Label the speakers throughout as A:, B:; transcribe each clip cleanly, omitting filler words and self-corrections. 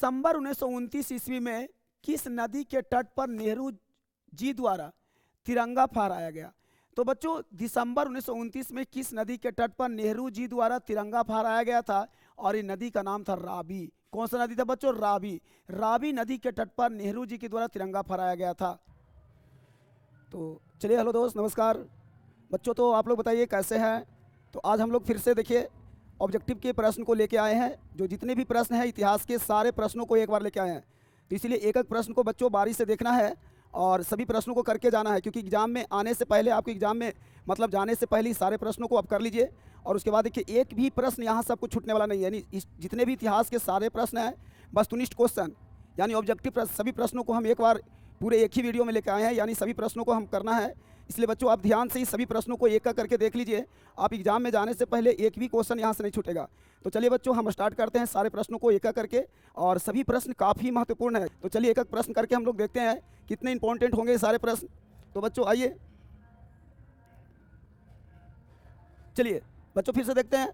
A: दिसंबर 1929 ईस्वी में किस नदी के तट पर नेहरू जी द्वारा तिरंगा फहराया गया? तो बच्चों दिसंबर 1929 में किस नदी के तट पर नेहरू जी द्वारा तिरंगा फहराया गया था? और ये नदी का नाम था रावी। कौन सा नदी था बच्चों? रावी। रावी नदी के तट पर नेहरू जी के द्वारा तिरंगा फहराया गया था। तो चलिए, हेलो दोस्त, नमस्कार बच्चों। तो आप लोग बताइए कैसे हैं? तो आज हम लोग फिर से देखिए ऑब्जेक्टिव के प्रश्न को लेके आए हैं। जो जितने भी प्रश्न हैं इतिहास के सारे प्रश्नों को एक बार लेके आए हैं। तो इसीलिए एक एक प्रश्न को बच्चों बारी से देखना है और सभी प्रश्नों को करके जाना है, क्योंकि एग्जाम में आने से पहले, आपके एग्जाम में मतलब जाने से पहले ही सारे प्रश्नों को आप कर लीजिए। और उसके बाद देखिए एक भी प्रश्न यहाँ से आपको छूटने वाला नहीं है। यानी जितने भी इतिहास के सारे प्रश्न हैं वस्तुनिष्ठ क्वेश्चन यानी ऑब्जेक्टिव प्रश्न, सभी प्रश्नों को हम एक बार पूरे एक ही वीडियो में लेकर आए हैं। यानी सभी प्रश्नों को हम करना है। इसलिए बच्चों आप ध्यान से ही सभी प्रश्नों को एक एक करके देख लीजिए। आप एग्जाम में जाने से पहले एक भी क्वेश्चन यहाँ से नहीं छूटेगा। तो चलिए बच्चों हम स्टार्ट करते हैं सारे प्रश्नों को एक एक करके, और सभी प्रश्न काफ़ी महत्वपूर्ण है। तो चलिए एक एक प्रश्न करके हम लोग देखते हैं कितने इंपॉर्टेंट होंगे सारे प्रश्न। तो बच्चों आइए, चलिए बच्चों फिर से देखते हैं।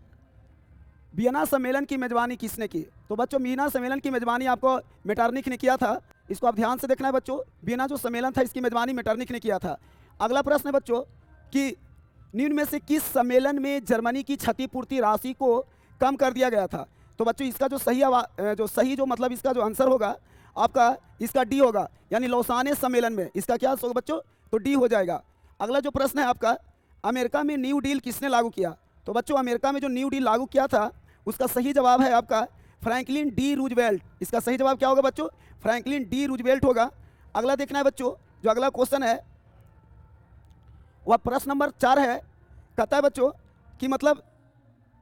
A: वियना सम्मेलन की मेजबानी किसने की? तो बच्चों वियना सम्मेलन की मेजबानी आपको मेटरनिख ने किया था। इसको आप ध्यान से देखना है बच्चों। वियना जो सम्मेलन था इसकी मेजबानी मेटरनिख ने किया था। अगला प्रश्न है बच्चों कि निम्न में से किस सम्मेलन में जर्मनी की क्षतिपूर्ति राशि को कम कर दिया गया था? तो बच्चों इसका जो सही मतलब इसका जो आंसर होगा आपका इसका डी होगा। यानी लौसाने सम्मेलन में इसका क्या होगा बच्चों? तो डी हो जाएगा। अगला जो प्रश्न है आपका, अमेरिका में न्यू डील किसने लागू किया? तो बच्चों अमेरिका में जो न्यू डील लागू किया था उसका सही जवाब है आपका फ्रैंकलिन डी रूजवेल्ट। इसका सही जवाब क्या होगा बच्चों? फ्रैंकलिन डी रूजवेल्ट होगा। अगला देखना है बच्चों, जो अगला क्वेश्चन है वह प्रश्न नंबर 4 है। कहता है बच्चों कि मतलब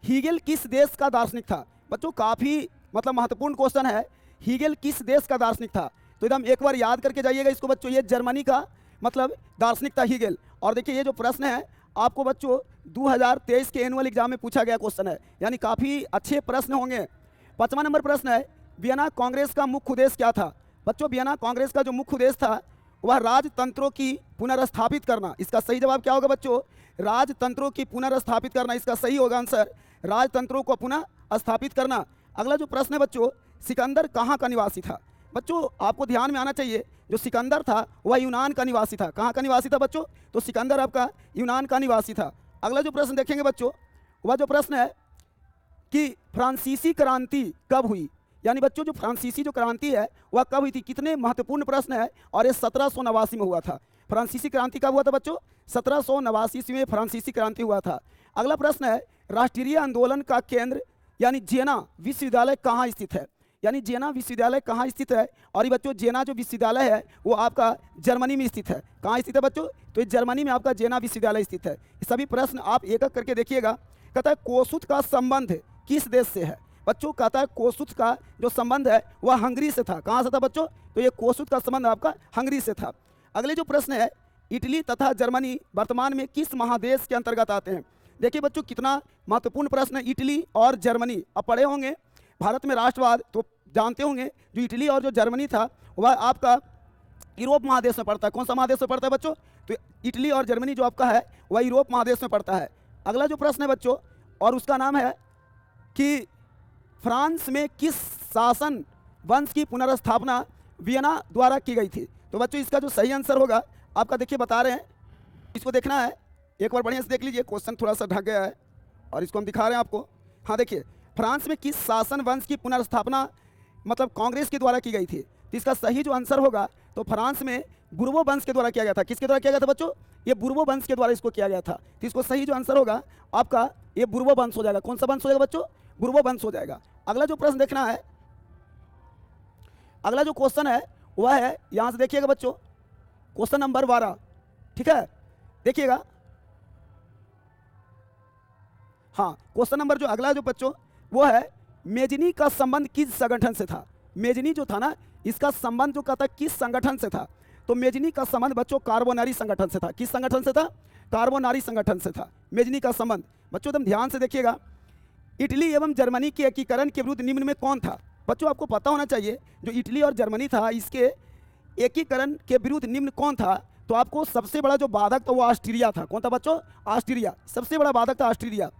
A: हीगेल किस देश का दार्शनिक था? बच्चों काफ़ी मतलब महत्वपूर्ण क्वेश्चन है। हीगेल किस देश का दार्शनिक था? तो एकदम एक बार याद करके जाइएगा इसको बच्चों। ये जर्मनी का मतलब दार्शनिक था हीगेल। और देखिए ये जो प्रश्न है आपको बच्चों 2023 के एनुअल एग्जाम में पूछा गया क्वेश्चन है। यानी काफ़ी अच्छे प्रश्न होंगे। 5वां नंबर प्रश्न है, वियना कांग्रेस का मुख्य उद्देश्य क्या था? बच्चों वियना कांग्रेस का जो मुख्य उद्देश्य था वह राजतंत्रों की पुनर्स्थापित करना। इसका सही जवाब क्या होगा बच्चों? राजतंत्रों की पुनर्स्थापित करना। इसका सही होगा आंसर राजतंत्रों को पुनः स्थापित करना। अगला जो प्रश्न है बच्चों, सिकंदर कहाँ का निवासी था? बच्चों आपको ध्यान में आना चाहिए, जो सिकंदर था वह यूनान का निवासी था। कहाँ का निवासी था बच्चों? तो सिकंदर आपका यूनान का निवासी था। अगला जो प्रश्न देखेंगे बच्चों, वह जो प्रश्न है कि फ्रांसीसी क्रांति कब हुई? यानी बच्चों जो फ्रांसीसी जो क्रांति है वह कब हुई थी? कितने महत्वपूर्ण प्रश्न है। और ये 1789 में हुआ था। फ्रांसीसी क्रांति कब हुआ था बच्चों? 1789 में फ्रांसीसी क्रांति हुआ था। अगला प्रश्न है, राष्ट्रीय आंदोलन का केंद्र यानी जेना विश्वविद्यालय कहाँ स्थित है? यानी जेना विश्वविद्यालय कहाँ स्थित है? और ये बच्चों जेना जो विश्वविद्यालय है वो आपका जर्मनी में स्थित है। कहाँ स्थित है बच्चों? तो ये जर्मनी में आपका जेना विश्वविद्यालय स्थित है। ये सभी प्रश्न आप एक एक करके देखिएगा। कहता है कोसुत का संबंध किस देश से है? बच्चों कहता है कोसुत का जो संबंध है वह हंगरी से था। कहाँ से था बच्चों? तो ये कोसुत का संबंध आपका हंगरी से था। अगले जो प्रश्न है, इटली तथा जर्मनी वर्तमान में किस महादेश के अंतर्गत आते हैं? देखिए बच्चों कितना महत्वपूर्ण प्रश्न है। इटली और जर्मनी आप पढ़े होंगे, भारत में राष्ट्रवाद तो जानते होंगे। जो इटली और जो जर्मनी था वह आपका यूरोप महादेश में पड़ता है। कौन सा महादेश में पड़ता है बच्चों? तो इटली और जर्मनी जो आपका है वह यूरोप महादेश में पड़ता है। अगला जो प्रश्न है बच्चों, और उसका नाम है कि फ्रांस में किस शासन वंश की पुनर्स्थापना वियना द्वारा की गई थी? तो बच्चों इसका जो सही आंसर होगा आपका देखिए बता रहे हैं, इसको देखना है एक बार बढ़िया से देख लीजिए। क्वेश्चन थोड़ा सा ढक गया है और इसको हम दिखा रहे हैं आपको। हाँ देखिए, फ्रांस में किस शासन वंश की पुनर्स्थापना मतलब कांग्रेस के द्वारा की गई थी? तो इसका सही जो आंसर होगा तो फ्रांस में बुर्बो वंश के द्वारा किया गया था। किसके द्वारा किया गया था बच्चों? ये बुर्बो वंश के द्वारा इसको किया गया था। तो इसको सही जो आंसर होगा आपका ये बुर्बो वंश हो जाएगा। कौन सा वंश हो जाएगा बच्चों? बुर्बो वंश हो जाएगा। अगला जो प्रश्न देखना है, अगला जो क्वेश्चन है वह है, यहां से देखिएगा बच्चों, क्वेश्चन नंबर 12। ठीक है, देखिएगा। हाँ, क्वेश्चन नंबर जो अगला जो बच्चों वो है, मेजनी का संबंध किस संगठन से था? मेजनी जो था ना, इसका संबंध जो कहता है किस संगठन से था? तो मेजनी का संबंध बच्चों कार्बोनारी संगठन से था। किस संगठन से था? कार्बोनारी संगठन से था मेजनी का संबंध। बच्चों एकदम ध्यान से देखिएगा। इटली एवं जर्मनी के एकीकरण के विरुद्ध निम्न में कौन था? बच्चों आपको पता होना चाहिए, जो इटली और जर्मनी था इसके एकीकरण के विरुद्ध निम्न कौन था? तो आपको सबसे बड़ा जो बाधक था वो ऑस्ट्रिया था। कौन था बच्चों? ऑस्ट्रिया। सबसे बड़ा बाधक था ऑस्ट्रिया।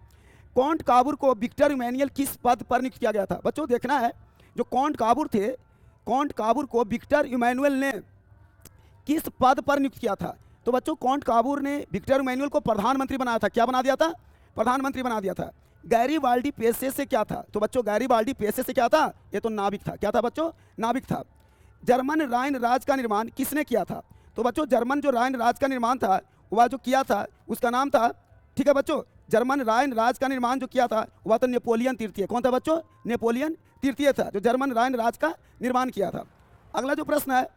A: कॉन्ट काबूर को विक्टर इमैनुअल किस पद पर नियुक्त किया गया था? बच्चों देखना है, जो कॉन्ट काबूर थे, कॉन्ट काबूर को विक्टर इमैनुअल ने किस पद पर नियुक्त किया था? तो बच्चों कॉन्ट काबूर ने विक्टर इमैनुअल को प्रधानमंत्री बनाया था। क्या बना दिया था? प्रधानमंत्री बना दिया था। गैरीबाल्डी पेशे से क्या था? तो बच्चों गैरीबाल्डी पेशे से क्या था? ये तो नाविक था। क्या था बच्चों? नाविक था। जर्मन राइन राज का निर्माण किसने किया था? तो बच्चों जर्मन जो राइन राज का निर्माण था वह जो किया था उसका नाम था, ठीक है बच्चों, जर्मन राइन राज का निर्माण जो किया था वह तो नेपोलियन तृतीय। कौन था बच्चों? नेपोलियन तृतीय था जो जर्मन राइन राज का निर्माण किया था। अगला जो प्रश्न है,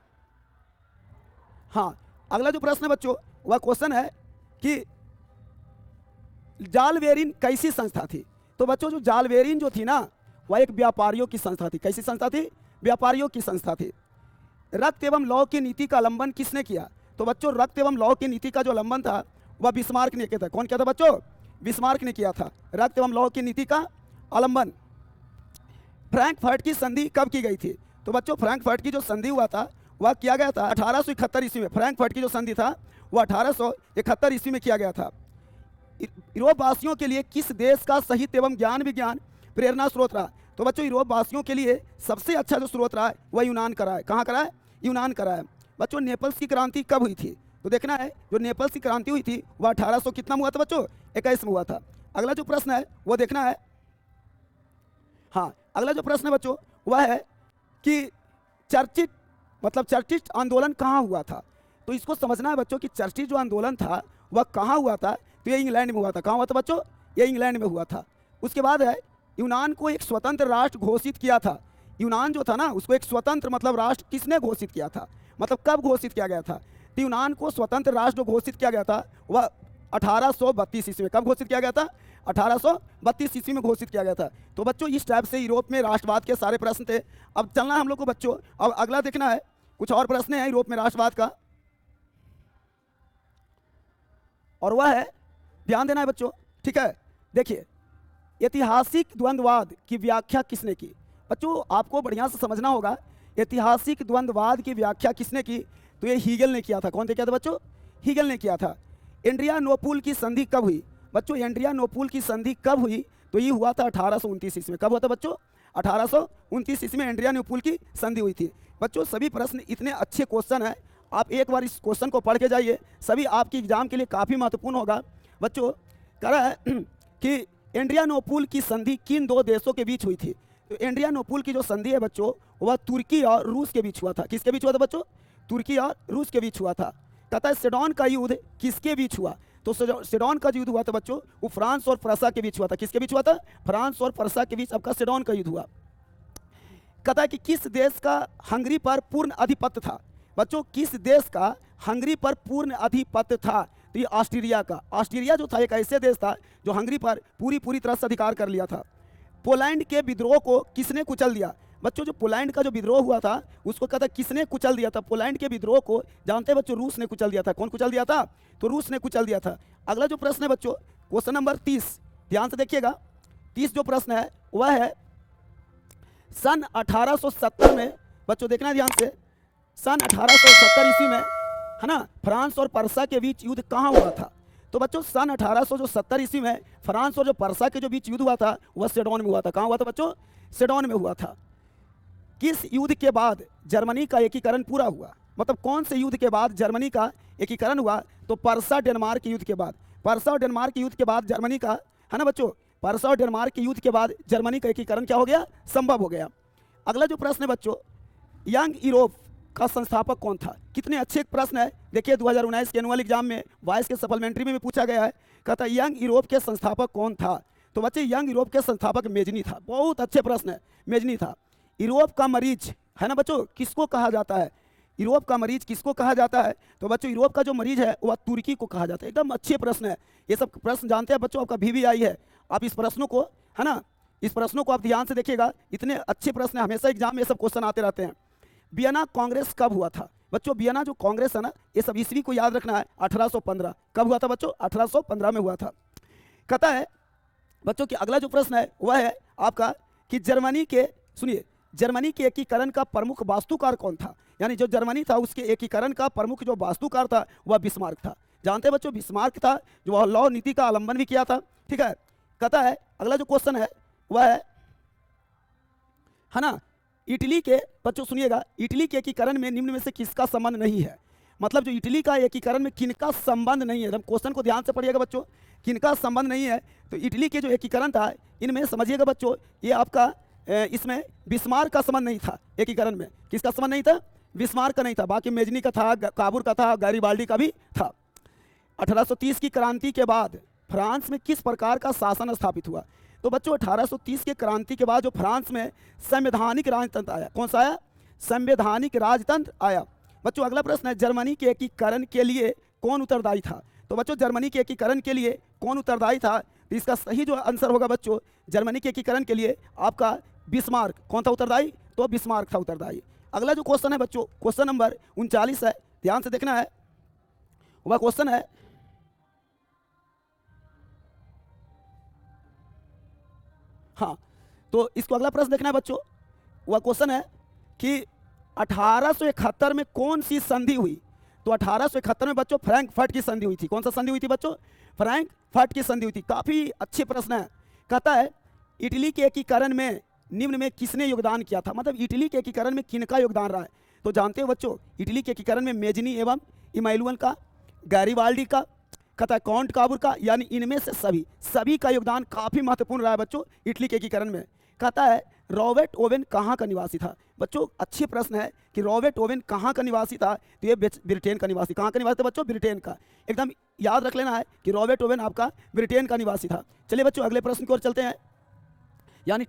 A: हाँ अगला जो प्रश्न है बच्चों वह क्वेश्चन है कि जालवेरिन कैसी संस्था थी? तो बच्चों जो जालवेरिन जो थी ना वह एक व्यापारियों की संस्था थी। कैसी संस्था थी? व्यापारियों की संस्था थी। रक्त एवं लौह की नीति का अवलंबन किसने किया? तो बच्चों रक्त एवं लौह की नीति का जो अवलंबन था वह बिस्मार्क ने किया था। कौन किया था बच्चों? बिस्मार्क ने किया था रक्त एवं लौह की नीति का अवलंबन। फ्रैंकफर्ट की संधि कब की गई थी? तो बच्चों फ्रैंकफर्ट की जो संधि हुआ था वह किया गया था 1871 ईस्वी में। फ्रैंकफर्ट की जो संधि था वह 1871 ईस्वी में किया गया था। यूरोप वासियों के लिए किस देश का साहित्य एवं ज्ञान विज्ञान प्रेरणा स्रोत रहा? तो बच्चों यूरोप वासियों के लिए सबसे अच्छा जो स्रोत रहा है वह यूनान का रहा है। कहाँ का रहा है? यूनान का रहा है। बच्चों नेपल्स की क्रांति कब हुई थी? तो देखना है जो नेपल्स की क्रांति हुई थी वह 1800 कितना में हुआ था बच्चों? 21 में हुआ था। अगला जो प्रश्न है वो देखना है, हाँ अगला जो प्रश्न है बच्चों वह है कि चर्चित आंदोलन कहाँ हुआ था? तो इसको समझना है बच्चों कि चर्चित जो आंदोलन था वह कहाँ हुआ था? तो ये इंग्लैंड में हुआ था। कहाँ हुआ था बच्चों? ये इंग्लैंड में हुआ था। उसके बाद है यूनान को एक स्वतंत्र राष्ट्र घोषित किया था। यूनान जो था ना उसको एक स्वतंत्र मतलब राष्ट्र किसने घोषित किया था? मतलब कब घोषित किया गया था? तो यूनान को स्वतंत्र राष्ट्र घोषित किया गया था वह 1832 ईस्वी में। कब घोषित किया गया था? 1832 ईस्वी में घोषित किया गया था। तो बच्चों इस टाइप से यूरोप में राष्ट्रवाद के सारे प्रश्न थे। अब चलना है हम लोग को बच्चों, अब अगला देखना है कुछ और प्रश्न है यूरोप में राष्ट्रवाद का, और वह है, ध्यान देना है बच्चों, ठीक है। देखिए ऐतिहासिक द्वंद्ववाद की व्याख्या किसने की? बच्चों आपको बढ़िया से समझना होगा ऐतिहासिक द्वंद्ववाद की व्याख्या किसने की? तो ये हीगल ने किया था। कौन ने किया था बच्चों? हीगल ने किया था। एड्रियानोपुल की संधि कब हुई? बच्चों एड्रियानोपुल की संधि कब हुई? तो ये हुआ था 1829 ईस्वी में। कब हुआ था बच्चों? 1829 ईस्वी में एड्रियानोपुल की संधि हुई थी। बच्चों सभी प्रश्न इतने अच्छे क्वेश्चन हैं, आप एक बार इस क्वेश्चन को पढ़ के जाइए, सभी आपकी एग्जाम के लिए काफ़ी महत्वपूर्ण होगा। बच्चों कह रहा है कि एड्रियानोपुल की संधि किन दो देशों के बीच हुई थी? तो एड्रियानोपुल की जो संधि है बच्चों वह तुर्की और रूस के बीच हुआ था। किसके बीच हुआ था बच्चों? तुर्की और रूस के बीच हुआ था। कहता है सेडोन का युद्ध किसके बीच हुआ? तो सेडोन का युद्ध हुआ था बच्चों वो फ्रांस और प्रसा के बीच हुआ था। किसके बीच हुआ था? फ्रांस और प्रसा के बीच आपका सेडोन का युद्ध हुआ। कहता है कि किस देश का हंगरी पर पूर्ण आधिपत्य था? बच्चों किस देश का हंगरी पर पूर्ण आधिपत्य था? तो ये ऑस्ट्रिया का। ऑस्ट्रिया जो था एक ऐसे देश था जो हंगरी पर पूरी तरह से अधिकार कर लिया था। पोलैंड के विद्रोह को किसने कुचल दिया? बच्चों जो पोलैंड का जो विद्रोह हुआ था उसको कहता किसने कुचल दिया था? पोलैंड के विद्रोह को जानते हैं बच्चों? रूस ने कुचल दिया था। कौन कुचल दिया था? तो रूस ने कुचल दिया था। अगला जो प्रश्न है बच्चों क्वेश्चन नंबर 30, ध्यान से देखिएगा। 30 जो प्रश्न है वह है सन 1870 में, बच्चों देखना है ध्यान से, सन 1870 ईस्वी में है ना फ्रांस और परसा के बीच युद्ध कहाँ हुआ था? तो बच्चों सन 1870 ईस्वी में फ्रांस और जो परसा के जो बीच युद्ध हुआ था वह सेडोन में हुआ था। कहाँ हुआ था बच्चों? सेडोन में हुआ था। किस युद्ध के बाद जर्मनी का एकीकरण पूरा हुआ? मतलब कौन से युद्ध के बाद जर्मनी का एकीकरण हुआ? तो परसा डेनमार्क के युद्ध के बाद। परसा और डेनमार्क के युद्ध के बाद जर्मनी का, है ना बच्चों, परसा और डेनमार्क के युद्ध के बाद जर्मनी का एकीकरण क्या हो गया? संभव हो गया। अगला जो प्रश्न है बच्चों यंग यूरोप का संस्थापक कौन था? कितने अच्छे प्रश्न है। देखिए 2019 के एनुअल एग्जाम में वाइस के सप्लीमेंट्री में भी पूछा गया है। कहता है यंग यूरोप के संस्थापक कौन था? तो बच्चे यंग यूरोप के संस्थापक मेजनी था। बहुत अच्छे प्रश्न है, मेजनी था। यूरोप का मरीज है ना बच्चों किसको कहा जाता है? यूरोप का मरीज किसको कहा जाता है? तो बच्चों यूरोप का जो मरीज है वह तुर्की को कहा जाता है। एकदम अच्छे प्रश्न है, ये सब प्रश्न जानते हैं बच्चों। आपका VVI है, आप इस प्रश्नों को, है ना, इस प्रश्नों को आप ध्यान से देखिएगा। इतने अच्छे प्रश्न है, हमेशा एग्जाम में ये सब क्वेश्चन आते रहते हैं। वियना कांग्रेस कब हुआ था? बच्चों वियना जो कांग्रेस है ना ये सब ईस्वी को याद रखना है। 1815 कब हुआ था बच्चों? 1815 में हुआ था। कहता है बच्चों कि अगला जो प्रश्न है वह है आपका कि जर्मनी के, सुनिए, जर्मनी के एकीकरण का प्रमुख वास्तुकार कौन था? यानी जो जर्मनी था उसके एकीकरण का प्रमुख जो वास्तुकार था वह बिस्मार्क था। जानते हैं बच्चों बिस्मार्क था जो वह लॉ नीति का अवलंबन भी किया था। ठीक है, कहता है अगला जो क्वेश्चन है वह है ना इटली के बच्चों सुनिएगा, इटली के एकीकरण में निम्न में से किसका संबंध नहीं है? मतलब जो इटली का एकीकरण में किनका संबंध नहीं है, एकदम क्वेश्चन को ध्यान से पढ़िएगा बच्चों, किनका संबंध नहीं है। तो इटली के जो एकीकरण था इनमें समझिएगा बच्चों, ये आपका इसमें बिस्मार्क का संबंध नहीं था एकीकरण में। किसका संबंध नहीं था? बिस्मार्क का नहीं था। बाकी मेजनी का था, काबुर का था, गैरीबाल्डी का भी था। 1830 की क्रांति के बाद फ्रांस में किस प्रकार का शासन स्थापित हुआ? तो बच्चों 1830 के क्रांति के बाद जो फ्रांस में संवैधानिक राजतंत्र आया, कौन सा आया? संवैधानिक राजतंत्र आया। बच्चों अगला प्रश्न है, जर्मनी के एकीकरण के लिए कौन उत्तरदायी था? तो बच्चों जर्मनी के एकीकरण के लिए कौन उत्तरदायी था? तो इसका सही जो आंसर होगा बच्चों, जर्मनी के एकीकरण के लिए आपका बिस्मार्क। कौन था उत्तरदायी? तो बिस्मार्क था उत्तरदायी। अगला जो क्वेश्चन है बच्चों, क्वेश्चन नंबर 39 है, ध्यान से देखना है। वह क्वेश्चन है, हाँ तो इसको अगला प्रश्न देखना है बच्चों। वह क्वेश्चन है कि 1871 में कौन सी संधि हुई? तो 1871 में बच्चों फ्रैंकफर्ट की संधि हुई थी। कौन सा संधि हुई थी बच्चों? फ्रैंकफर्ट की संधि हुई थी। काफी अच्छे प्रश्न है। कहता है इटली के एकीकरण में निम्न में किसने योगदान किया था? मतलब इटली के एकीकरण में किनका योगदान रहा है? तो जानते हो बच्चों, इटली के एकीकरण में मेजनी एवं इमैनुअल का, गैरीबाल्डी का, कहता है काउंट काबूर का, यानी इनमें से सभी का योगदान काफी महत्वपूर्ण रहा है बच्चों इटली के एकीकरण में। कहता है रॉबर्ट ओवेन कहाँ का निवासी था? बच्चों अच्छी प्रश्न है कि रॉबर्ट ओवेन कहाँ का निवासी था? तो ये ब्रिटेन का निवासी। कहाँ का निवासी था बच्चों? ब्रिटेन का। एकदम याद रख लेना है कि रॉबर्ट ओवेन आपका ब्रिटेन का निवासी था। चलिए बच्चों अगले प्रश्न की ओर चलते हैं। यानी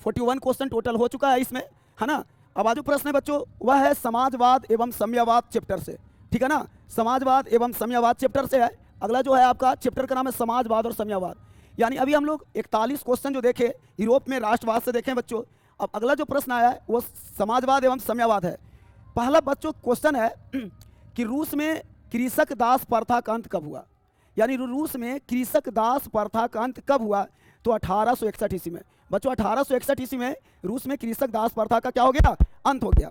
A: 41 क्वेश्चन टोटल हो चुका है इसमें, है ना। अब आज जो प्रश्न है बच्चों वह है समाजवाद एवं साम्यवाद चैप्टर से, ठीक है ना। समाजवाद एवं साम्यवाद चैप्टर से है। अगला जो है आपका चैप्टर का नाम है समाजवाद और साम्यवाद। यानी अभी हम लोग 41 क्वेश्चन जो देखे यूरोप में राष्ट्रवाद से देखें बच्चों। अब अगला जो प्रश्न आया है वो समाजवाद एवं साम्यवाद है। पहला बच्चों क्वेश्चन है कि रूस में कृषक दास प्रथा का अंत कब हुआ? यानी रूस में कृषक दास प्रथा का अंत कब हुआ? तो 1861 ईस्वी में। बच्चों 1861 ईस्वी में रूस में कृषक दास प्रथा का क्या हो गया? अंत हो गया।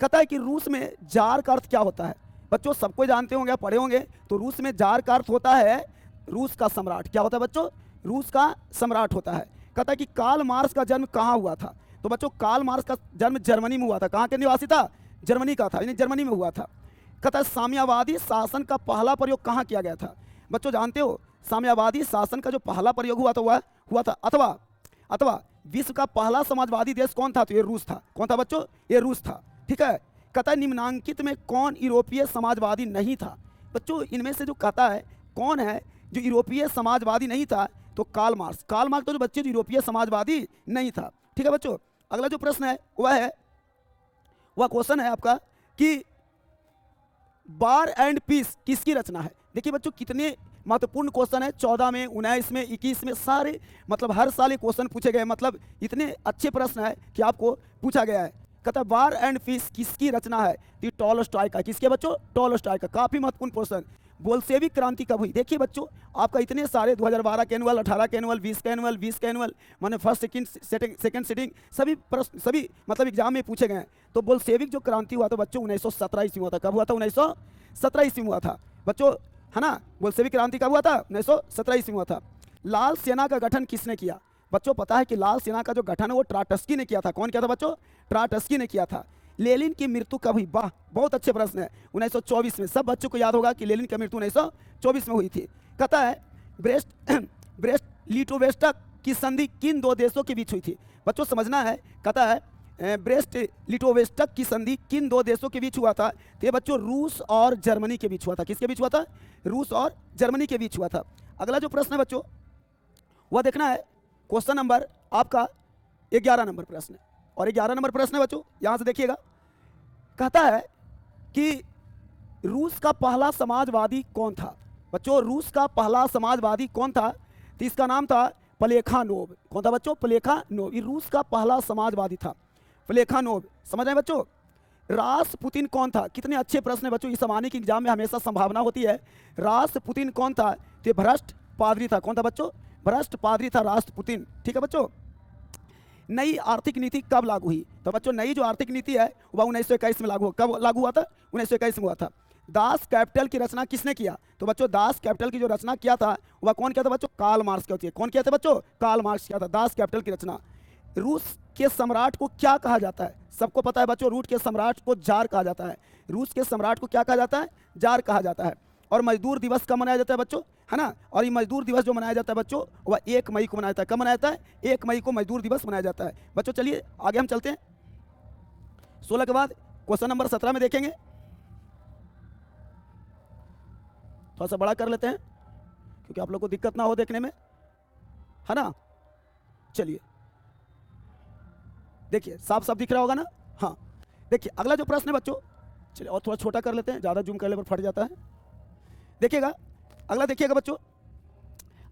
A: कहता है कि रूस में जार का अर्थ क्या होता है? बच्चों सबको जानते होंगे, पढ़े होंगे। तो रूस में जार का अर्थ होता है रूस का सम्राट। क्या होता है बच्चों? रूस का सम्राट होता है। कहता है कि कार्ल मार्क्स का जन्म कहाँ हुआ था? तो बच्चों कार्ल मार्क्स का जन्म जर्मनी में हुआ था। कहाँ के निवासी था? जर्मनी का था, यानी जर्मनी में हुआ था। कहता है साम्यवादी शासन का पहला प्रयोग कहाँ किया गया था? बच्चों जानते हो साम्यवादी शासन का जो पहला प्रयोग हुआ था वह हुआ था अथवा विश्व का पहला समाजवादी देश कौन था? तो ये रूस था। कौन था बच्चों? ये रूस था, ठीक है। कहता है निम्नांकित में कौन यूरोपीय समाजवादी नहीं था? बच्चों इनमें से जो कहता है कौन है जो यूरोपीय समाजवादी नहीं था? तो कार्ल मार्क्स। कार्ल मार्क्स तो जो बच्चे यूरोपीय समाजवादी नहीं था, ठीक है बच्चों। अगला जो प्रश्न है वह क्वेश्चन है आपका कि बार एंड पीस किसकी रचना है? देखिए बच्चों कितने महत्वपूर्ण क्वेश्चन है। 14 में, 19 में, 21 में, सारे मतलब हर साल ये क्वेश्चन पूछे गए। मतलब इतने अच्छे प्रश्न है कि आपको पूछा गया है। कहता है वार एंड पीस किसकी रचना है? तो टॉलस्टॉय का। किसके बच्चों? टॉलस्टॉय का। काफी महत्वपूर्ण क्वेश्चन। बोल्शेविक क्रांति कब हुई? देखिए बच्चों आपका इतने सारे 2012 के एनुअल, 18 के एनुअल, 20 के एनुअल, 20 के एनुअल, माने फर्स्ट सेकंड सिटिंग सभी मतलब एग्जाम में पूछे गए हैं। तो बोल्शेविक जो क्रांति हुआ था बच्चों 1917 ईस्वी में हुआ था। कब हुआ था? 1917 ईस्वी में हुआ था बच्चों, है ना। बोल्शेविक क्रांति कब हुआ था? 1917 ईस्वी में हुआ था। लाल सेना का गठन किसने किया? बच्चों पता है कि लाल सेना का जो गठन है वो ट्राटस्की ने किया था। कौन किया था बच्चों? ट्राटस्की ने किया था। लेनिन की मृत्यु कब हुई? वाह बहुत अच्छे प्रश्न है। 1924 में। सब बच्चों को याद होगा कि लेनिन की मृत्यु 1924 में हुई थी। कहता है ब्रेस्ट लिटोवेस्टक की संधि किन दो देशों के बीच हुई थी? बच्चों समझना है। कहता है ब्रेस्ट लिटोवेस्टक की संधि किन दो देशों के बीच हुआ था? तो ये बच्चों रूस और जर्मनी के बीच हुआ था। किसके बीच हुआ था? रूस और जर्मनी के बीच हुआ था। अगला जो प्रश्न है बच्चों वह देखना है क्वेश्चन नंबर आपका 11 नंबर प्रश्न है। और 11 नंबर प्रश्न है बच्चों, यहां से देखिएगा। कहता है कि रूस का पहला समाजवादी कौन था? बच्चों रूस का पहला समाजवादी कौन था? तो इसका नाम था प्लेखानोव। कौन था बच्चों? प्लेखानोव। ये रूस का पहला समाजवादी था, प्लेखानोव। समझ रहे बच्चों? रासपुतिन कौन था? कितने अच्छे प्रश्न है बच्चों। इस आने के एग्जाम में हमेशा संभावना होती है। रासपुतिन कौन था? तो ये भ्रष्ट पादरी था। कौन था बच्चों? भ्रष्ट पादरी था रासपुतिन, ठीक है बच्चों। नई आर्थिक नीति कब लागू हुई? तो बच्चों नई जो आर्थिक नीति है वह 1921 में लागू। कब लागू हुआ था? 1921 में हुआ था। दास कैपिटल की रचना किसने किया? तो बच्चों दास कैपिटल की जो रचना किया था वह कौन किया था बच्चों? कार्ल मार्क्स किया था। कौन किया था बच्चों? कार्ल मार्क्स किया था दास कैपिटल की रचना। रूस के सम्राट को क्या कहा जाता है? सबको पता है बच्चों, रूस के सम्राट को जार कहा जाता है। रूस के सम्राट को क्या कहा जाता है? जार कहा जाता है। और मजदूर दिवस कब मनाया जाता है बच्चों? है ना। और ये मजदूर दिवस जो मनाया जाता है बच्चों, वह 1 मई को मनाया जाता है। कब मनाया जाता है? 1 मई को मजदूर दिवस मनाया जाता है। बच्चों चलिए आगे हम चलते हैं। 16 के बाद क्वेश्चन नंबर 17 में देखेंगे। थोड़ा सा बड़ा कर लेते हैं क्योंकि आप लोग को दिक्कत ना हो देखने में, है ना। चलिए देखिए, साफ साफ दिख रहा होगा ना। हाँ देखिए, अगला जो प्रश्न है बच्चों, चलिए और थोड़ा छोटा कर लेते हैं, ज़्यादा जूम करने पर फट जाता है। देखिएगा अगला, देखिएगा बच्चों,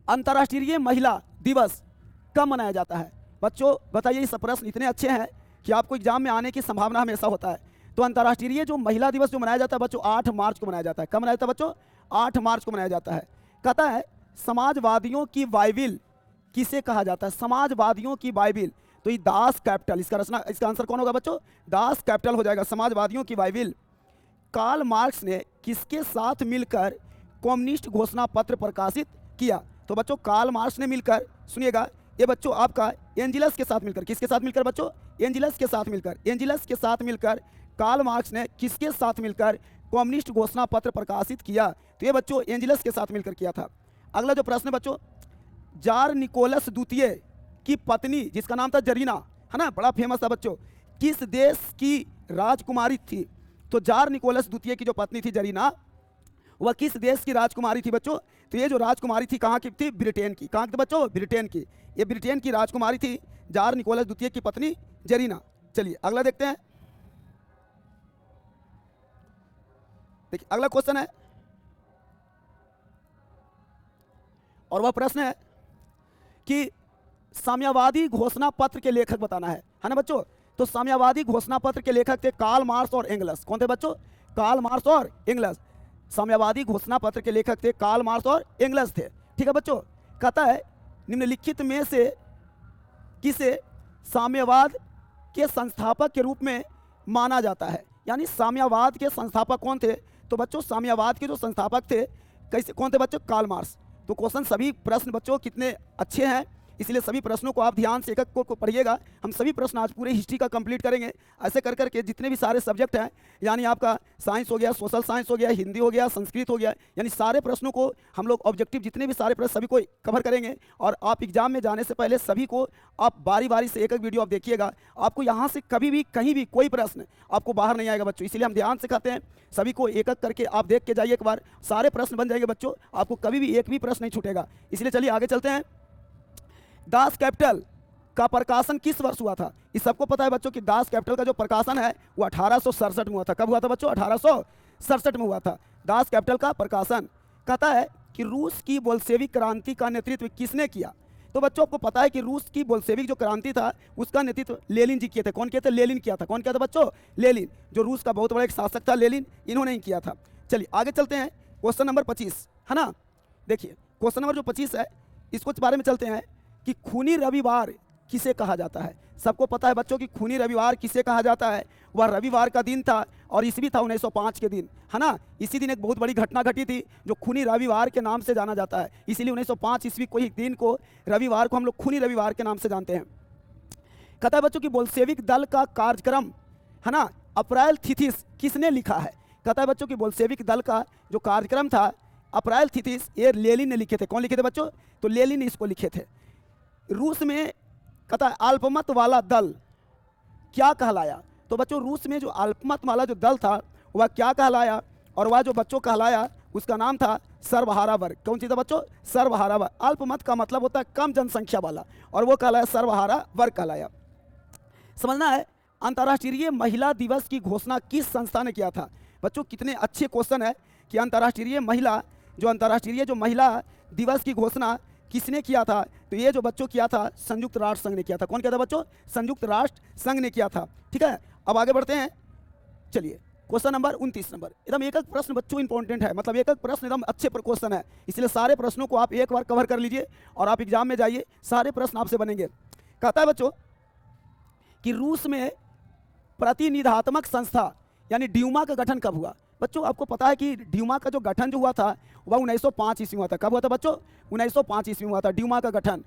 A: अंतर्राष्ट्रीय महिला दिवस कब मनाया जाता है? बच्चों बताइए, इस प्रश्न इतने अच्छे हैं कि आपको एग्जाम में आने की संभावना हमेशा होता है। तो अंतर्राष्ट्रीय जो महिला दिवस जो मनाया जाता है बच्चों, 8 मार्च को मनाया जाता है। कब मनाया जाता है बच्चों? 8 मार्च को मनाया जाता है। कहता है समाजवादियों की बाइबिल किसे कहा जाता है? समाजवादियों की बाइबिल, तो ये दास कैपिटल, इसका आंसर कौन होगा बच्चों? दास कैपिटल हो जाएगा, समाजवादियों की बाइबिल। कार्ल मार्क्स ने किसके साथ मिलकर कम्युनिस्ट घोषणा पत्र प्रकाशित किया? तो बच्चों कार्ल मार्क्स ने मिलकर, सुनिएगा ये बच्चों आपका एंजिलस के साथ मिलकर, किसके साथ मिलकर बच्चों? एंजिलस के साथ मिलकर, एंजिलस के साथ मिलकर कार्ल मार्क्स ने किसके साथ मिलकर कम्युनिस्ट घोषणा पत्र प्रकाशित किया? तो ये बच्चों एंजिलस के साथ मिलकर किया था। अगला जो प्रश्न है बच्चों, जार निकोलस द्वितीय की पत्नी जिसका नाम था जरीना, है ना, बड़ा फेमस था बच्चों, किस देश की राजकुमारी थी? तो जार निकोलस द्वितीय की जो पत्नी थी जरीना, वह किस देश की राजकुमारी थी बच्चों? तो ये जो राजकुमारी थी कहाँ की थी? ब्रिटेन की। कहाँ की थी बच्चों? ब्रिटेन की। ये ब्रिटेन की राजकुमारी थी जार निकोलस द्वितीय की पत्नी जरीना। चलिए अगला देखते हैं। देखिए अगला क्वेश्चन है, और वह प्रश्न है कि साम्यवादी घोषणा पत्र के लेखक बताना है ना बच्चों। तो साम्यवादी घोषणा पत्र के लेखक थे कार्ल मार्क्स और एंगल्स। कौन थे बच्चों? कार्ल मार्क्स और एंगल्स। साम्यवादी घोषणा पत्र के लेखक थे कार्ल मार्क्स और एंगल्स थे। ठीक है बच्चों। कहता है निम्नलिखित में से किसे साम्यवाद के संस्थापक के रूप में माना जाता है? यानी साम्यवाद के संस्थापक कौन थे? तो बच्चों साम्यवाद के जो संस्थापक थे कैसे, कौन थे बच्चों? Karl Marx. तो क्वेश्चन, सभी प्रश्न बच्चों कितने अच्छे हैं, इसलिए सभी प्रश्नों को आप ध्यान से एक एक को पढ़िएगा। हम सभी प्रश्न आज पूरे हिस्ट्री का कंप्लीट करेंगे। ऐसे कर करके जितने भी सारे सब्जेक्ट हैं, यानी आपका साइंस हो गया, सोशल साइंस हो गया, हिंदी हो गया, संस्कृत हो गया, यानी सारे प्रश्नों को हम लोग ऑब्जेक्टिव जितने भी सारे प्रश्न सभी को कवर करेंगे। और आप एग्जाम में जाने से पहले सभी को आप बारी बारी से एक एक वीडियो आप देखिएगा। आपको यहाँ से कभी भी कहीं भी कोई प्रश्न आपको बाहर नहीं आएगा बच्चों, इसलिए हम ध्यान से कहते हैं सभी को एक एक करके आप देख के जाइए। एक बार सारे प्रश्न बन जाएंगे बच्चों, आपको कभी भी एक भी प्रश्न नहीं छूटेगा। इसलिए चलिए आगे चलते हैं। दास कैपिटल का प्रकाशन किस वर्ष हुआ था? इस सबको पता है बच्चों कि दास कैपिटल का जो प्रकाशन है वो 1867 में हुआ था। कब हुआ था बच्चों? 1867 में हुआ था दास कैपिटल का प्रकाशन। कहता है कि रूस की बोल्शेविक क्रांति का नेतृत्व किसने किया? तो बच्चों आपको पता है कि रूस की बोल्शेविक जो क्रांति था उसका नेतृत्व लेनिन जी किए थे। कौन किए थे? लेनिन किया था। कौन किया था बच्चों? लेनिन, जो रूस का बहुत बड़ा एक शासक था लेनिन, इन्होंने ही किया था। चलिए आगे चलते हैं। क्वेश्चन नंबर 25 है ना। देखिए क्वेश्चन नंबर जो 25 है इसको बारे में चलते हैं कि खूनी रविवार किसे कहा जाता है? सबको पता है बच्चों कि खूनी रविवार किसे कहा जाता है। वह रविवार का दिन था और ईस्वी था 1905 के दिन, है ना। इसी दिन एक बहुत बड़ी घटना घटी थी जो खूनी रविवार के नाम से जाना जाता है। इसीलिए 1905 ईस्वी को ही दिन को, रविवार को हम लोग खूनी रविवार के नाम से जानते हैं। कहता है बच्चों कि बोल्शेविक दल का कार्यक्रम, है ना, अप्रैल थिथिस किसने लिखा है? कहता है बच्चों कि बोल्शेविक दल का जो कार्यक्रम था अप्रैल थिथिस, ये लेनिन ने लिखे थे। कौन लिखे थे बच्चों? तो लेनिन ने इसको लिखे थे। रूस में कहता है अल्पमत वाला दल क्या कहलाया? तो बच्चों रूस में जो अल्पमत वाला जो दल था वह क्या कहलाया? और वह जो बच्चों कहलाया उसका नाम था सर्वहारा वर्ग। कौन सी था बच्चों? सर्वहारा वर्ग। अल्पमत का मतलब होता है कम जनसंख्या वाला, और वो कहलाया सर्वहारा वर्ग कहलाया। समझना है। अंतर्राष्ट्रीय महिला दिवस की घोषणा किस संस्था ने किया था? बच्चों कितने अच्छे क्वेश्चन है कि अंतर्राष्ट्रीय महिला दिवस की घोषणा किसने किया था? तो ये जो बच्चों किया था संयुक्त राष्ट्र संघ ने किया था। कौन किया था बच्चों? संयुक्त राष्ट्र संघ ने किया था। ठीक है, अब आगे बढ़ते हैं। चलिए क्वेश्चन नंबर 29 नंबर, एकदम एक एक प्रश्न बच्चों इंपॉर्टेंट है, मतलब एक एक प्रश्न एकदम अच्छे क्वेश्चन है, इसलिए सारे प्रश्नों को आप एक बार कवर कर लीजिए और आप एग्जाम में जाइए, सारे प्रश्न आपसे बनेंगे। कहता है बच्चों कि रूस में प्रतिनिधात्मक संस्था यानी ड्यूमा का गठन कब हुआ? बच्चों आपको पता है कि ड्यूमा का जो गठन जो हुआ था वह 1905 ईस्वी में हुआ था। कब हुआ था बच्चों? 1905 ईस्वी में हुआ था ड्यूमा का गठन।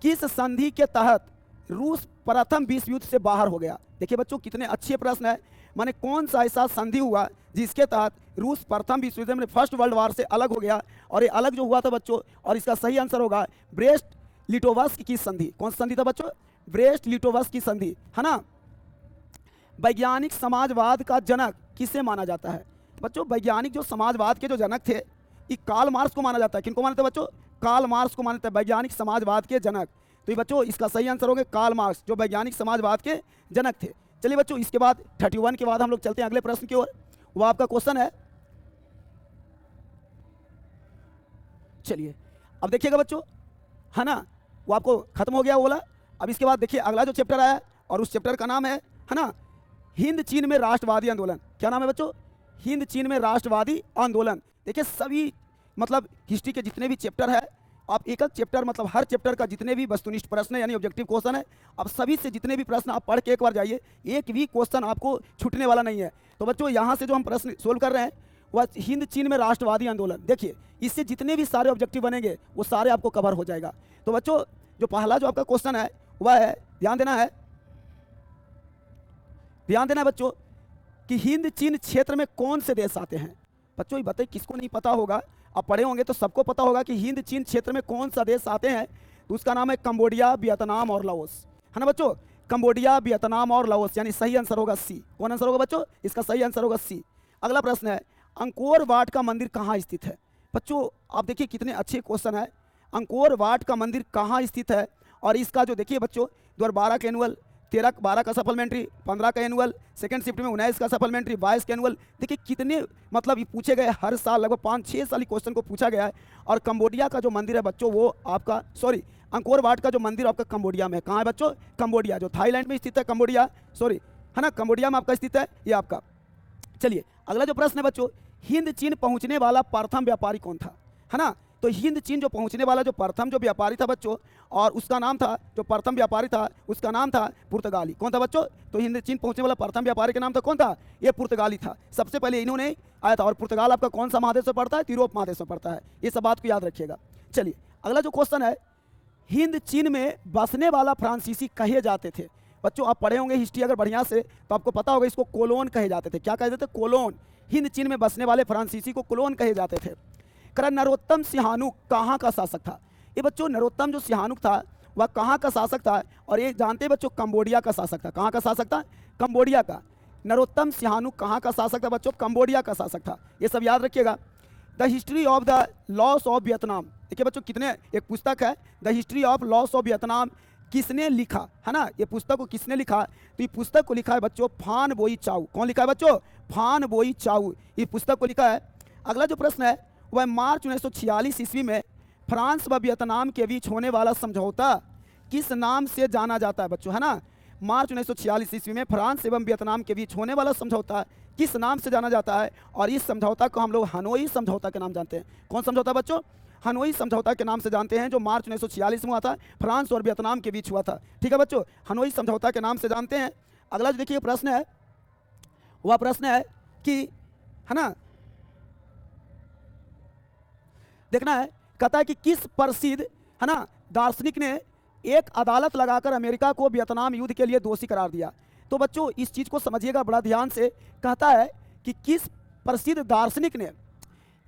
A: किस संधि के तहत रूस प्रथम विश्व युद्ध से बाहर हो गया? देखिए बच्चों कितने अच्छे प्रश्न है। माने कौन सा ऐसा संधि हुआ जिसके तहत रूस प्रथम विश्व युद्ध में फर्स्ट वर्ल्ड वार से अलग हो गया? और ये अलग जो हुआ था बच्चों, और इसका सही आंसर होगा ब्रेस्ट लिटोवस्क की संधि। कौन सा संधि था बच्चों? ब्रेस्ट लिटोवस्क की संधि, है ना। वैज्ञानिक समाजवाद का जनक किसे माना जाता है? बच्चों वैज्ञानिक जो समाजवाद के जो जनक थे, ये कार्ल मार्क्स को माना जाता है। किनको मानते हैं बच्चों? कार्ल मार्क्स को मानते हैं वैज्ञानिक समाजवाद के जनक। तो ये बच्चों इसका सही आंसर होगा कार्ल मार्क्स, जो वैज्ञानिक समाजवाद के जनक थे। चलिए बच्चों इसके बाद 31 के बाद हम लोग चलते हैं अगले प्रश्न की ओर। वो आपका क्वेश्चन है, चलिए अब देखिएगा बच्चों, है ना, वो आपको खत्म हो गया वो वाला। अब इसके बाद देखिए अगला जो चैप्टर आया, और उस चैप्टर का नाम है ना, हिंद चीन में राष्ट्रवादी आंदोलन। क्या नाम है बच्चों? हिंद चीन में राष्ट्रवादी आंदोलन। देखिए सभी मतलब हिस्ट्री के जितने भी चैप्टर है, आप एक एक चैप्टर मतलब हर चैप्टर का जितने भी वस्तुनिष्ठ प्रश्न है यानी ऑब्जेक्टिव क्वेश्चन है, आप सभी से जितने भी प्रश्न आप पढ़ के एक बार जाइए, एक भी क्वेश्चन आपको छूटने वाला नहीं है। तो बच्चों यहाँ से जो हम प्रश्न सोल्व कर रहे हैं वह हिंद चीन में राष्ट्रवादी आंदोलन। देखिए इससे जितने भी सारे ऑब्जेक्टिव बनेंगे वो सारे आपको कवर हो जाएगा। तो बच्चों जो पहला जो आपका क्वेश्चन है वह है, ध्यान देना है बच्चों, कि हिंद चीन क्षेत्र में कौन से देश आते हैं? बच्चों ये बताइए, किसको नहीं पता होगा? आप पढ़े होंगे तो सबको पता होगा कि हिंद चीन क्षेत्र में कौन सा देश आते हैं। तो उसका नाम है कंबोडिया, वियतनाम और लाओस, है ना बच्चों। कंबोडिया, वियतनाम और लाओस, यानी सही आंसर होगा सी। कौन आंसर होगा बच्चों? इसका सही आंसर होगा सी। अगला प्रश्न है, अंकोर वाट का मंदिर कहाँ स्थित है? बच्चों आप देखिए कितने अच्छे क्वेश्चन है। अंकोर वाट का मंदिर कहाँ स्थित है? और इसका जो देखिए बच्चों 2012 का एनुअल, 13-12 का सप्लीमेंट्री, 15 का एनुअल, सेकंड शिफ्ट में 19 का सप्लीमेंट्री, 22 का एनुअल। देखिए कितने मतलब ये पूछे गए, हर साल लगभग 5-6 साल क्वेश्चन को पूछा गया है। और कंबोडिया का जो मंदिर है बच्चों वो आपका, सॉरी अंकोर वाट का जो मंदिर आपका कंबोडिया में, कहाँ है बच्चों? कंबोडिया, जो थाईलैंड में स्थित है कंबोडिया, सॉरी, है ना, कंबोडिया में आपका स्थित है ये आपका। चलिए अगला जो प्रश्न है बच्चों, हिंद चीन पहुँचने वाला प्रथम व्यापारी कौन था? है ना, तो हिंद चीन जो पहुंचने वाला जो प्रथम जो व्यापारी था बच्चों, और उसका नाम था, जो प्रथम व्यापारी था उसका नाम था पुर्तगाली। कौन था बच्चों? तो हिंद चीन पहुंचने वाला प्रथम व्यापारी का नाम था, कौन था? ये पुर्तगाली था। सबसे पहले इन्होंने आया था। और पुर्तगाल आपका कौन सा महादेश में पड़ता है? यूरोप महादेश में पड़ता है। ये सब बात को याद रखिएगा। चलिए अगला जो क्वेश्चन है, हिंद चीन में बसने वाला फ्रांसीसी कहे जाते थे? बच्चों आप पढ़े होंगे हिस्ट्री अगर बढ़िया से, तो आपको पता होगा इसको कोलोन कहे जाते थे। क्या कहे जाते थे? कोलोन। हिंद चीन में बसने वाले फ्रांसीसी को कोलोन कहे जाते थे। नरोत्तम सिहानुक कहाँ का शासक था? ये बच्चों नरोत्तम जो सिहानुक था वह कहाँ का शासक था? और ये जानते हैं बच्चों, कंबोडिया का शासक था। कहाँ का शासक था? कंबोडिया का। नरोत्तम सिहानुक कहाँ का शासक था बच्चों? कंबोडिया का शासक था। ये सब याद रखिएगा। The history of the loss of Vietnam, देखिए बच्चों कितने, एक पुस्तक है the history of loss of Vietnam, किसने लिखा? है ना, ये पुस्तक को किसने लिखा? तो ये पुस्तक को लिखा है बच्चों फान बोई चाऊ। कौन लिखा है बच्चों? फान बोई चाऊ, ये पुस्तक को लिखा है। अगला जो प्रश्न है वह मार्च 1946 ईस्वी में फ्रांस व वियतनाम के बीच होने वाला समझौता किस नाम से जाना जाता है बच्चों? है ना, मार्च 1946 ईस्वी में फ्रांस एवं वियतनाम के बीच होने वाला समझौता किस नाम से जाना जाता है? और इस समझौता को हम लोग हनोई समझौता के नाम जानते हैं। कौन समझौता बच्चों? हनोई समझौता के नाम से जानते हैं, जो मार्च 1946 में हुआ था, फ्रांस और वियतनाम के बीच हुआ था। ठीक है बच्चों, हनोई समझौता के नाम से जानते हैं। अगला जो देखिए प्रश्न है वह प्रश्न है कि, है ना, देखना है, कहता है कि किस प्रसिद्ध, है ना, दार्शनिक ने एक अदालत लगाकर अमेरिका को वियतनाम युद्ध के लिए दोषी करार दिया? तो बच्चों इस चीज को समझिएगा बड़ा ध्यान से। कहता है कि किस प्रसिद्ध दार्शनिक ने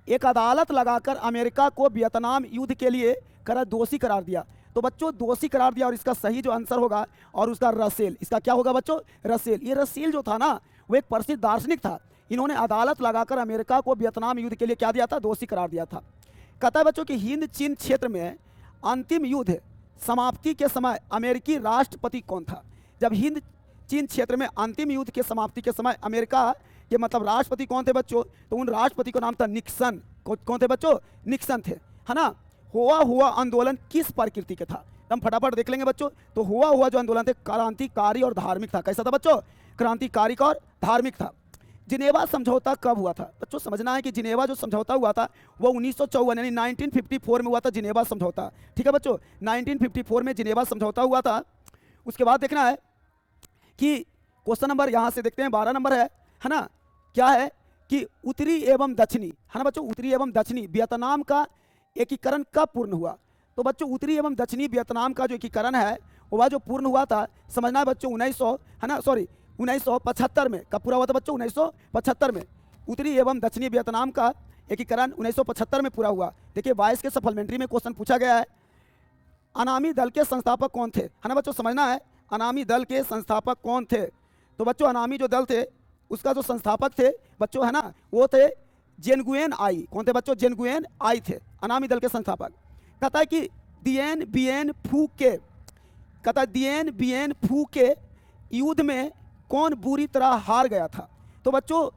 A: एक अदालत लगाकर अमेरिका को वियतनाम युद्ध के लिए दोषी करार दिया? तो बच्चों दोषी करार दिया, और इसका सही जो आंसर होगा और उसका रसेल, इसका क्या होगा बच्चों? रसेल। ये रसेल जो था ना वो एक प्रसिद्ध दार्शनिक था। इन्होंने अदालत लगाकर अमेरिका को वियतनाम युद्ध के लिए क्या दिया था? दोषी करार दिया था। कहता है बच्चों कि हिंद चीन क्षेत्र में अंतिम युद्ध समाप्ति के समय अमेरिकी राष्ट्रपति कौन था? जब हिंद चीन क्षेत्र में अंतिम युद्ध के समाप्ति के समय अमेरिका के मतलब राष्ट्रपति कौन थे बच्चों? तो उन राष्ट्रपति का नाम था निक्सन। कौन थे बच्चों? निक्सन थे, है ना। हुआ आंदोलन किस प्रकृति के था? हम फटाफट देख लेंगे बच्चों। तो हुआ जो आंदोलन थे क्रांतिकारी और धार्मिक था। कैसा था बच्चों? क्रांतिकारी और धार्मिक था। जिनेवा समझौता कब हुआ था? बच्चों समझना है कि जिनेवा जो समझौता हुआ था वो 1954 यानी 1954 में हुआ था, जिनेवा समझौता। ठीक है बच्चों, 1954 में जिनेवा समझौता हुआ था। उसके बाद देखना है कि क्वेश्चन नंबर यहाँ से देखते हैं 12 नंबर है ना, क्या है कि उत्तरी एवं दक्षिणी, है ना बच्चों, उत्तरी एवं दक्षिणी वियतनाम का एकीकरण कब पूर्ण हुआ? तो बच्चों उत्तरी एवं दक्षिणी वियतनाम का जो एकीकरण है वह जो पूर्ण हुआ था, समझना है बच्चों, 1900 है ना, सॉरी 1975 में। कब पूरा हुआ था बच्चों? 1975 में। उत्तरी एवं दक्षिणी वियतनाम का एकीकरण 1975 में पूरा हुआ। देखिए 22 के सप्लीमेंट्री में क्वेश्चन पूछा गया है, अनामी दल के संस्थापक कौन थे, है ना बच्चों, समझना है अनामी दल के संस्थापक कौन थे। तो बच्चों अनामी जो दल थे उसका जो संस्थापक थे बच्चों, है ना, वो थे जेनगुएन आई। कौन थे बच्चों? जेनगुएन आई थे अनामी दल के संस्थापक। कहता है कि दिएन बिएन फू के, कहता है दिएन बिएन फू के युद्ध में कौन बुरी तरह हार गया था। तो बच्चों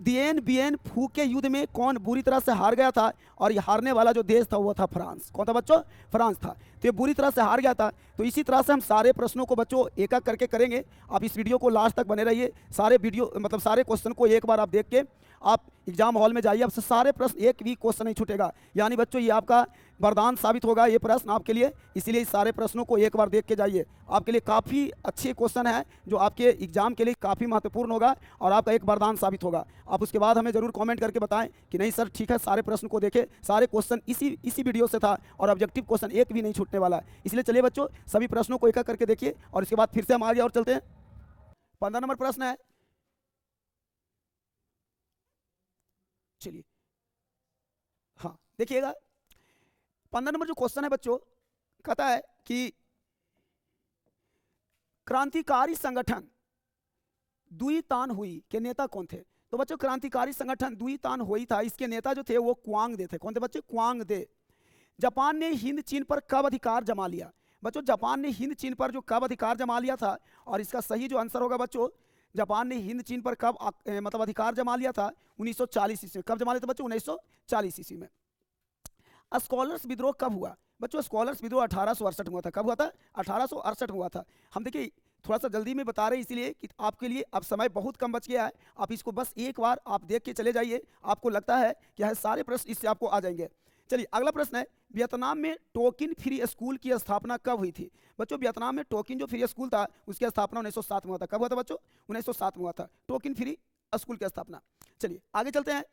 A: दिएन बिएन फू के युद्ध में कौन बुरी तरह से हार गया था, और ये हारने वाला जो देश था वो था फ्रांस। कौन था बच्चों? फ्रांस था। तो ये बुरी तरह से हार गया था। तो इसी तरह से हम सारे प्रश्नों को बच्चों एक एक करके करेंगे। आप इस वीडियो को लास्ट तक बने रहिए। सारे वीडियो मतलब सारे क्वेश्चन को एक बार आप देख के आप एग्जाम हॉल में जाइए, आपसे सारे प्रश्न, एक भी क्वेश्चन नहीं छूटेगा। यानी बच्चों ये आपका वरदान साबित होगा ये प्रश्न आपके लिए, इसीलिए इस सारे प्रश्नों को एक बार देख के जाइए। आपके लिए काफ़ी अच्छे क्वेश्चन है जो आपके एग्जाम के लिए काफ़ी महत्वपूर्ण होगा और आपका एक वरदान साबित होगा। आप उसके बाद हमें ज़रूर कमेंट करके बताएं कि नहीं सर ठीक है, सारे प्रश्न को देखें, सारे क्वेश्चन इसी वीडियो से था और ऑब्जेक्टिव क्वेश्चन एक भी नहीं छूटने वाला है। इसलिए चलिए बच्चों सभी प्रश्नों को एक एक करके देखिए और इसके बाद फिर से हम आगे और चलते हैं। 15 नंबर प्रश्न है, चलिए हाँ देखिएगा 15 नंबर जो क्वेश्चन है बच्चों, कहता है कि क्रांतिकारी संगठन दुई तान हुई के नेता कौन थे। तो बच्चों क्रांतिकारी संगठन दुई तान हुई था, इसके नेता जो थे वो क्वांग दे थे। कौन थे बच्चों? क्वांग दे। जापान ने हिंद चीन पर कब अधिकार जमा लिया। बच्चों जापान ने हिंद चीन पर जो कब अधिकार जमा लिया था, और इसका सही जो आंसर होगा बच्चों, जापान ने हिंद चीन पर कब मतलब अधिकार जमा लिया था? 1940 ईस्वी में। कब जमा लिया था बच्चों? 1940 ईस्वी में। स्कॉलर्स विद्रोह कब हुआ? बच्चों स्कॉलर्स विद्रोह 1868 में हुआ था। कब हुआ था? 1868 में हुआ था। हम देखिए थोड़ा सा जल्दी में बता रहे हैं इसलिए कि आपके लिए अब समय बहुत कम बच गया है। आप इसको बस एक बार आप देख के चले जाइए, आपको लगता है कि यह सारे प्रश्न इससे आपको आ जाएंगे। चलिए अगला प्रश्न है, वियतनाम में टोकिन फ्री स्कूल की स्थापना कब हुई थी। बच्चों वियतनाम में टोकिन जो फ्री स्कूल था उसकी स्थापना 1907 में हुआ था। कब हुआ था बच्चों? 1907 में हुआ था टोकिन फ्री स्कूल की स्थापना। चलिए आगे चलते हैं,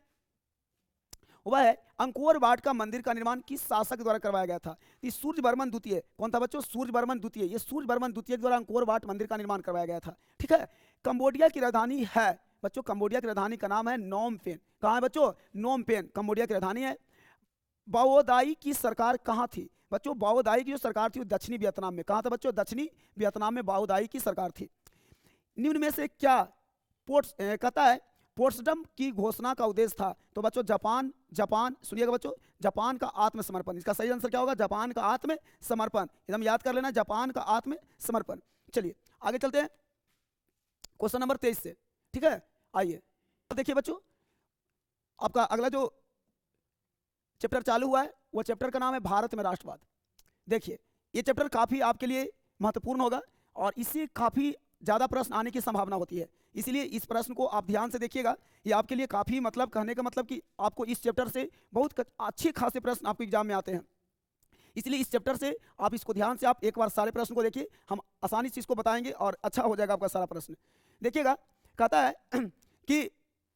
A: वह है अंकोर वाट का मंदिर का निर्माण किस शासक द्वारा करवाया गया था। ये सूर्यवर्मन द्वितीय। कौन था बच्चों? सूर्यवर्मन द्वितीय। ये सूर्यवर्मन द्वितीय द्वारा अंकोर वाट मंदिर का निर्माण करवाया गया था। ठीक है। कंबोडिया की राजधानी है बच्चों, कंबोडिया की राजधानी का नाम है नोम पेन। कहाँ है बच्चों? नोम पेन कंबोडिया की राजधानी है। बाओदाई की सरकार कहाँ थी। बच्चों बाओदाई की जो सरकार थी वो दक्षिणी वियतनाम में। कहाँ था बच्चों? दक्षिणी वियतनाम में बाओदाई की सरकार थी। निम्न में से क्या कहता है पोट्सडम की घोषणा का उद्देश्य था। तो बच्चों जापान सुनिएगा बच्चों, जापान का आत्मसमर्पण। इसका सही आंसर क्या होगा? जापान का आत्मसमर्पण। एकदम याद कर लेना, जापान का आत्मसमर्पण। चलिए आगे चलते हैं क्वेश्चन नंबर 23 से। ठीक है, आइए देखिए बच्चों, आपका अगला जो चैप्टर चालू हुआ है वो चैप्टर का नाम है भारत में राष्ट्रवाद। देखिए ये चैप्टर काफ़ी आपके लिए महत्वपूर्ण होगा और इससे काफ़ी ज़्यादा प्रश्न आने की संभावना होती है, इसलिए इस प्रश्न को आप ध्यान से देखिएगा। ये आपके लिए काफ़ी मतलब कहने का मतलब कि आपको इस चैप्टर से बहुत अच्छे खासे प्रश्न आपके एग्जाम में आते हैं, इसलिए इस चैप्टर से आप इसको ध्यान से आप एक बार सारे प्रश्न को देखिए, हम आसानी से इसको बताएंगे और अच्छा हो जाएगा आपका सारा प्रश्न। देखिएगा कहता है कि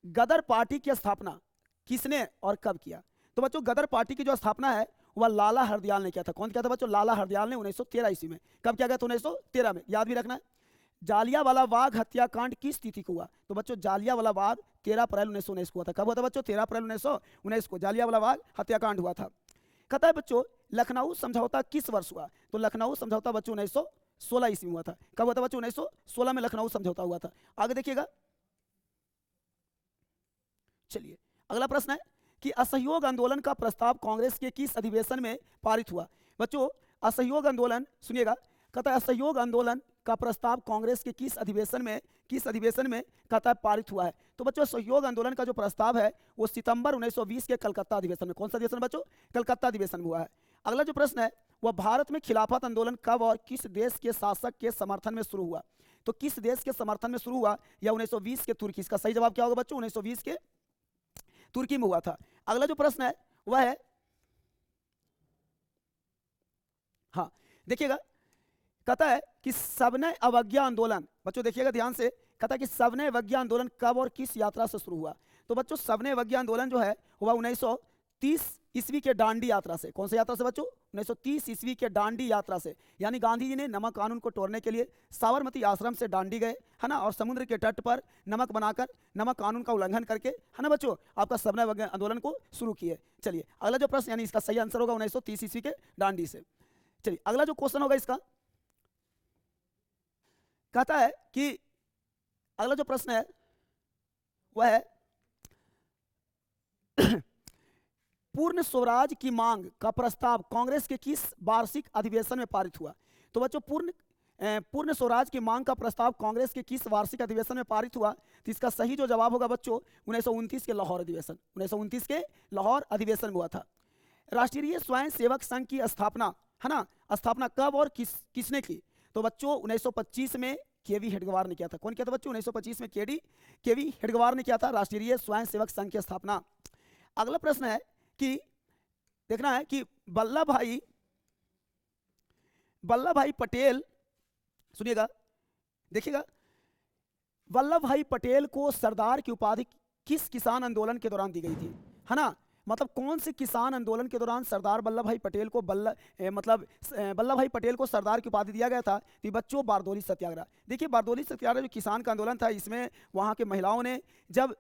A: गदर पार्टी की स्थापना किसने और कब किया। तो बच्चों गदर पार्टी की जो स्थापना है वह लाला हरदयाल ने किया था। कौन किया था बच्चों? लाला हरदयाल ने 1913 ईस्वी में। कब किया गया था? 1913 में। याद भी रखना है। जालियांवाला बाग हत्याकांड किस तिथि को हुआ। तो बच्चों जालियांवाला बाग 13 अप्रैल 1919 को हुआ था। कब हुआ था बच्चों? 13 अप्रैल 1919 को जालियांवाला बाग हत्याकांड हुआ था। कहता है बच्चों लखनऊ समझौता किस वर्ष हुआ। तो लखनऊ समझौता बच्चों 1916 ईस्वी में हुआ था। कब हुआ था बच्चों? 1916 में लखनऊ समझौता हुआ था। आगे देखिएगा, चलिए अगला प्रश्न है कि असहयोग आंदोलन का प्रस्ताव कांग्रेस के किस अधिवेशन में पारित हुआ। बच्चों असहयोग आंदोलन सुनिएगा, कहता है असहयोग आंदोलन का प्रस्ताव कांग्रेस के किस अधिवेशन में कहता है पारित हुआ है। तो बच्चों सहयोग आंदोलन का जो प्रस्ताव है वो सितंबर 1920 के कलकत्ता अधिवेशन में। कौन सा अधिवेशन बच्चों? कलकत्ता अधिवेशन में हुआ है। अगला जो प्रश्न है वह भारत में खिलाफत आंदोलन कब और किस देश के शासक के समर्थन में शुरू हुआ। तो किस देश के समर्थन में शुरू हुआ या 1920 के तुर्की। इसका सही जवाब क्या होगा बच्चों? 1920 के तुर्की में हुआ था। अगला जो प्रश्न है वह है, हाँ देखिएगा, कहता है कि सविनय अवज्ञा आंदोलन। बच्चों देखिएगा ध्यान से, कहता है कि सविनय अवज्ञा आंदोलन कब और किस यात्रा से शुरू हुआ। तो बच्चों सविनय अवज्ञा आंदोलन जो है वह 1930 ईस्वी के दांडी यात्रा से। कौन सी यात्रा से बच्चों? 1930 ईस्वी के दांडी यात्रा से। यानी गांधी जी ने नमक कानून को तोड़ने के लिए साबरमती आश्रम से दांडी गए, है ना, और समुद्र के तट पर नमक बनाकर नमक कानून का उल्लंघन करके, है ना बच्चों, आपका सबना आंदोलन को शुरू किए। चलिए अगला जो प्रश्न, यानी इसका सही आंसर होगा 1930 ईस्वी के दांडी से। चलिए अगला जो क्वेश्चन होगा इसका, कहता है कि अगला जो प्रश्न है वह है पूर्ण स्वराज की मांग का प्रस्ताव कांग्रेस के किस वार्षिक अधिवेशन में पारित हुआ? तो बच्चों पूर्ण स्वराज की मांग का प्रस्ताव कांग्रेस के किस वार्षिक अधिवेशन में पारित हुआ? तो इसका सही जो जवाब होगा बच्चों 1929 के लाहौर अधिवेशन। 1929 के लाहौर अधिवेशन में हुआ था। राष्ट्रीय स्वयं सेवक संघ की स्थापना, है ना, स्थापना कब और किसने की? तो बच्चों 1925 में केवी हेडगेवार ने किया था। कौन किया था बच्चों? 1925 में केवी हेडगेवार ने किया था राष्ट्रीय स्वयं सेवक संघ की स्थापना। अगला प्रश्न है कि देखना है कि वल्लभ भाई पटेल, सुनिएगा, देखिएगा, वल्लभ भाई पटेल को सरदार की उपाधि किस किसान आंदोलन के दौरान दी गई थी? है ना, मतलब कौन से किसान आंदोलन के दौरान सरदार वल्लभ भाई पटेल को वल्लभ भाई पटेल को सरदार की उपाधि दिया गया था? तो बच्चों बारदोली सत्याग्रह। देखिए बारदोली सत्याग्रह जो किसान का आंदोलन था, इसमें वहाँ के महिलाओं ने जब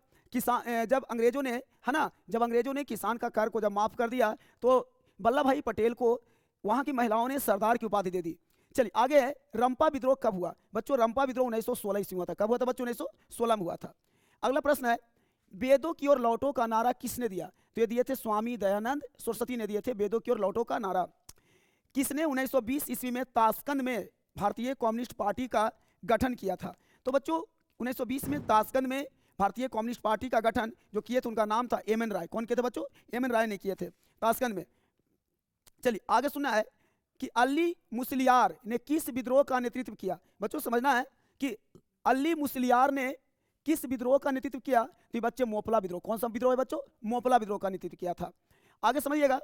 A: अंग्रेजों ने, है ना, जब अंग्रेजों ने किसान का कर को जब माफ कर दिया, तो वल्लभ भाई पटेल को वहाँ की महिलाओं ने सरदार की उपाधि दे दी। चलिए आगे है, रंपा विद्रोह कब हुआ? बच्चों रंपा विद्रोह 1916 ईस्वी में हुआ था। कब हुआ था बच्चों? 1916 में हुआ था। अगला प्रश्न है, वेदों की ओर लौटो का नारा किसने दिया? तो ये दिए थे स्वामी दयानंद सरस्वती ने दिए थे वेदों की ओर लौटो का नारा। किसने 1920 ईस्वी में ताशकंद में भारतीय कम्युनिस्ट पार्टी का गठन किया था? तो बच्चों 1920 में ताशकंद में भारतीय कम्युनिस्ट पार्टी का गठन जो किए थे उनका नाम था एम.एन. राय। कौन किए थे बच्चों? एम.एन. राय ने किए थे ताशकंद में। चलिए आगे सुनना है कि अली मुसलियार ने किस विद्रोह का नेतृत्व किया? बच्चों समझना है कि अली मुसलियार ने किस विद्रोह का नेतृत्व किया? तो बच्चे मोपला विद्रोह। कौन सा विद्रोह है बच्चों? मोपला विद्रोह का नेतृत्व किया था। आगे समझिएगा,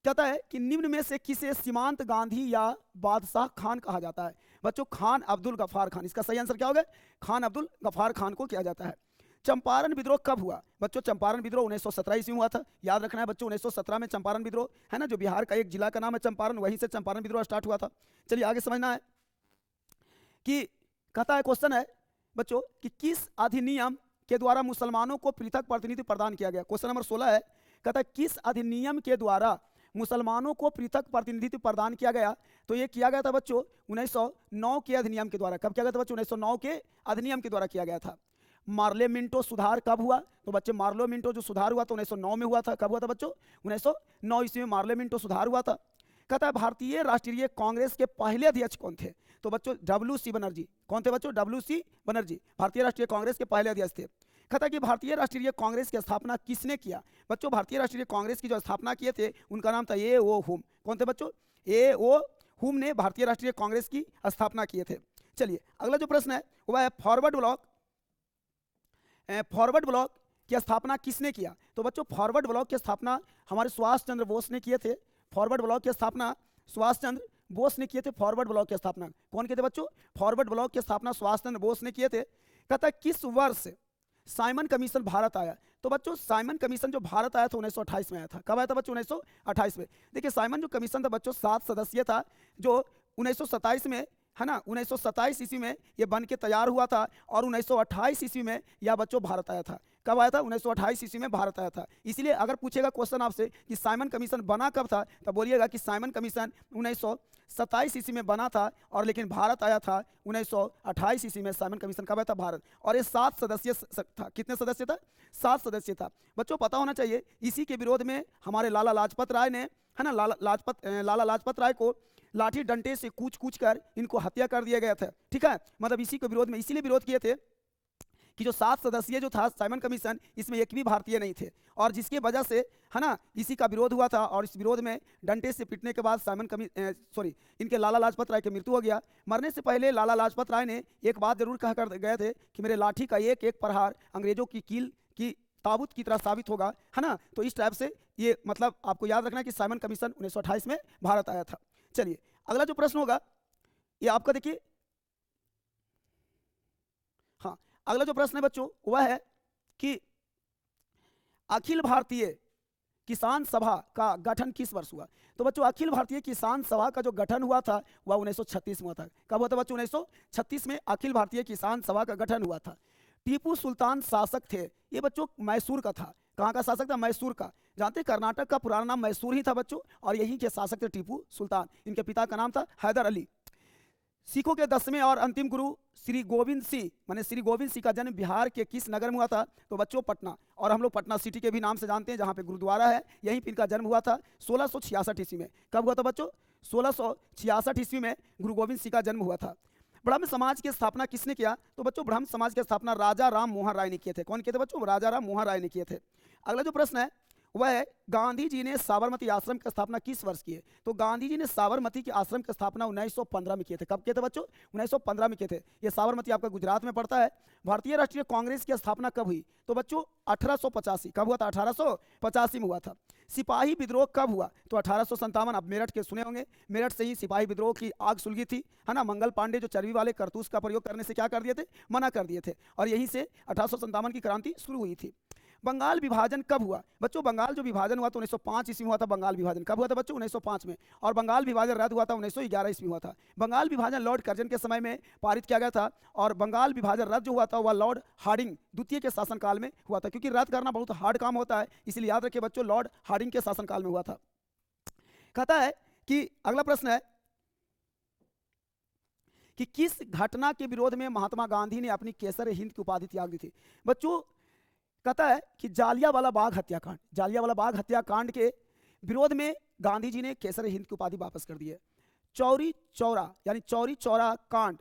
A: कहता है कि निम्न में से किसे सीमांत गांधी या बादशाह खान कहा जाता है? बच्चों खान अब्दुल गफ्फार खान। इसका सही आंसर क्या होगा? खान अब्दुल गफ्फार खान को किया जाता है। चंपारण विद्रोह कब हुआ? बच्चों चंपारण विद्रोह 1917 ईस्वी में हुआ था। याद रखना है बच्चों 1917 में चंपारण विद्रोह, है ना, जो बिहार का एक जिला का नाम है चंपारण, वहीं से चंपारण विद्रोह स्टार्ट हुआ था। चलिए आगे समझना है कि कहता है क्वेश्चन है बच्चों कि किस अधिनियम के द्वारा मुसलमानों को पृथक प्रतिनिधित्व प्रदान किया गया? क्वेश्चन नंबर 16 है, कहता है किस अधिनियम के द्वारा मुसलमानों को पृथक प्रतिनिधित्व प्रदान किया गया? तो ये किया गया था बच्चों 1909 के अधिनियम के द्वारा। कब किया गया था बच्चों? 1909 के अधिनियम के द्वारा किया गया था। मार्लेमिंटो सुधार कब हुआ? तो बच्चे मार्लेमिंटो जो सुधार हुआ तो 1909 में हुआ था। कब हुआ था बच्चों? 1909 ईस्वी में मार्लेमिंटो सुधार हुआ था। कहता है भारतीय राष्ट्रीय कांग्रेस के पहले अध्यक्ष कौन थे? तो बच्चों WC बनर्जी। कौन थे बच्चों? WC बनर्जी भारतीय राष्ट्रीय कांग्रेस के पहले अध्यक्ष थे। कहता है कि भारतीय राष्ट्रीय कांग्रेस की स्थापना किसने किया? बच्चों भारतीय राष्ट्रीय कांग्रेस की जो स्थापना किए थे उनका नाम था A.O. हुम। कौन थे बच्चों? A.O. हुम ने भारतीय राष्ट्रीय कांग्रेस की स्थापना किए थे। चलिए अगला जो प्रश्न है वह है फॉरवर्ड ब्लॉक की स्थापना किसने किया? तो बच्चों फॉरवर्ड ब्लॉक की स्थापना हमारे सुभाष चंद्र बोस ने किए थे। फॉरवर्ड ब्लॉक की स्थापना सुभाष चंद्र बोस ने किए थे। फॉरवर्ड ब्लॉक की स्थापना कौन किए थे बच्चों? फॉरवर्ड ब्लॉक की स्थापना सुभाष चंद्र बोस ने किए थे। कहता है किस वर्ष साइमन कमीशन भारत आया? तो बच्चों साइमन कमीशन जो भारत आया था 1928 में आया था। कब आया था बच्चों? 1928 में। देखिए साइमन जो कमीशन था बच्चों 7 सदस्यीय था, जो 1927 में, है ना, 1927 ईस्वी में ये बन के तैयार हुआ था और 1928 ईस्वी में यह बच्चों भारत आया था। कब आया था? 1928 ईस्वी में भारत आया था। इसलिए अगर पूछेगा क्वेश्चन आपसे कि साइमन कमीशन बना कब था, तब बोलिएगा कि साइमन कमीशन 1927 ईस्वी में बना था और लेकिन भारत आया था 1928 ईस्वी में। साइमन कमीशन कब आया था? भारत। और ये 7 सदस्यीय था। कितने सदस्य था? 7 सदस्य था। बच्चों पता होना चाहिए इसी के विरोध में हमारे लाला लाजपत राय ने, है ना, लाला लाजपत राय को लाठी डंडे से कूच कर इनको हत्या कर दिया गया था। ठीक है, मतलब इसी के विरोध में, इसीलिए विरोध किए थे कि जो 7 सदस्यीय जो था साइमन कमीशन, इसमें एक भी भारतीय नहीं थे और जिसकी वजह से, है ना, इसी का विरोध हुआ था। और इस विरोध में डंडे से पीटने के बाद इनके लाला लाजपत राय की मृत्यु हो गया। मरने से पहले लाला लाजपत राय ने एक बात जरूर कह कर गए थे कि मेरे लाठी का एक एक प्रहार अंग्रेजों की कील की ताबूत की तरह साबित होगा, है ना। तो इस टाइप से ये, मतलब आपको याद रखना कि साइमन कमीशन 1928 में भारत आया था। चलिए अगला जो प्रश्न होगा ये आपका देखिए, हाँ, अगला जो प्रश्न है बच्चों वह है कि अखिल भारतीय किसान सभा का गठन किस वर्ष हुआ? तो बच्चों अखिल भारतीय किसान सभा का जो गठन हुआ था वह 1936 में हुआ था। कब हुआ था बच्चों? 1936 में अखिल भारतीय किसान सभा का गठन हुआ था। टीपू सुल्तान शासक थे, ये बच्चों मैसूर का था। कहाँ का शासक था? मैसूर का। जानते कर्नाटक का पुराना नाम मैसूर ही था बच्चों, और यहीं के शासक थे टीपू सुल्तान। इनके पिता का नाम था हैदर अली। सिखों के 10वें और अंतिम गुरु श्री गोविंद सिंह, माने श्री गोविंद सिंह का जन्म बिहार के किस नगर में हुआ था? तो बच्चों पटना, और हम लोग पटना सिटी के भी नाम से जानते हैं, जहाँ पे गुरुद्वारा है, यहीं पर इनका जन्म हुआ था 1666 ईस्वी में। कब हुआ था बच्चों? 1666 ईस्वी में गुरु गोविंद सिंह का जन्म हुआ था। ब्रह्म समाज की स्थापना किसने किया? तो बच्चों ब्रह्म समाज की स्थापना राजा राम मोहन राय ने किए थे। कौन किए थे बच्चों? राजा राम मोहन राय ने किए थे। अगला जो प्रश्न है वह है, गांधी जी ने साबरमती आश्रम की स्थापना किस वर्ष की है? तो गांधी जी ने साबरमती के आश्रम की स्थापना 1915 में किए थे। कब किए थे बच्चों? 1915 में किए थे। ये साबरमती आपका गुजरात में पड़ता है। भारतीय राष्ट्रीय कांग्रेस की स्थापना कब हुई? तो बच्चों 1885। कब हुआ था? 1885 में हुआ था। सिपाही विद्रोह कब हुआ? तो 1857। आप मेरठ के सुने होंगे, मेरठ से ही सिपाही विद्रोह की आग सुलगी थी, है ना। मंगल पांडे जो चर्बी वाले करतूस का प्रयोग करने से क्या कर दिए थे? मना कर दिए थे, और यहीं से 1857 की क्रांति शुरू हुई थी। बंगाल विभाजन कब हुआ? बच्चों बंगाल जो विभाजन हुआ था 1905 ईस्वी में हुआ था। बंगाल विभाजन कब हुआ था बच्चों? 1905 में। और बंगाल विभाजन रद्द हुआ था 1911 ईस्वी में हुआ था। बंगाल विभाजन लॉर्ड कर्जन के समय में पारित किया गया था, और बंगाल विभाजन रद्द जो हुआ था वह लॉर्ड हार्डिंग द्वितीय के शासनकाल में हुआ था, क्योंकि रद्द करना बहुत हार्ड काम होता है, इसलिए याद रखिए बच्चों लॉर्ड हार्डिंग के शासनकाल में हुआ था। कहता है कि अगला प्रश्न है कि किस घटना के विरोध में महात्मा गांधी ने अपनी केसर हिंद की उपाधि त्याग दी थी? बच्चों कहता है कि जालियांवाला बाग हत्याकांड, जालियांवाला बाग हत्याकांड के विरोध में गांधी जी ने केसर हिंद की उपाधि वापस कर दी है। चौरी चौरा यानी चौरी चौरा कांड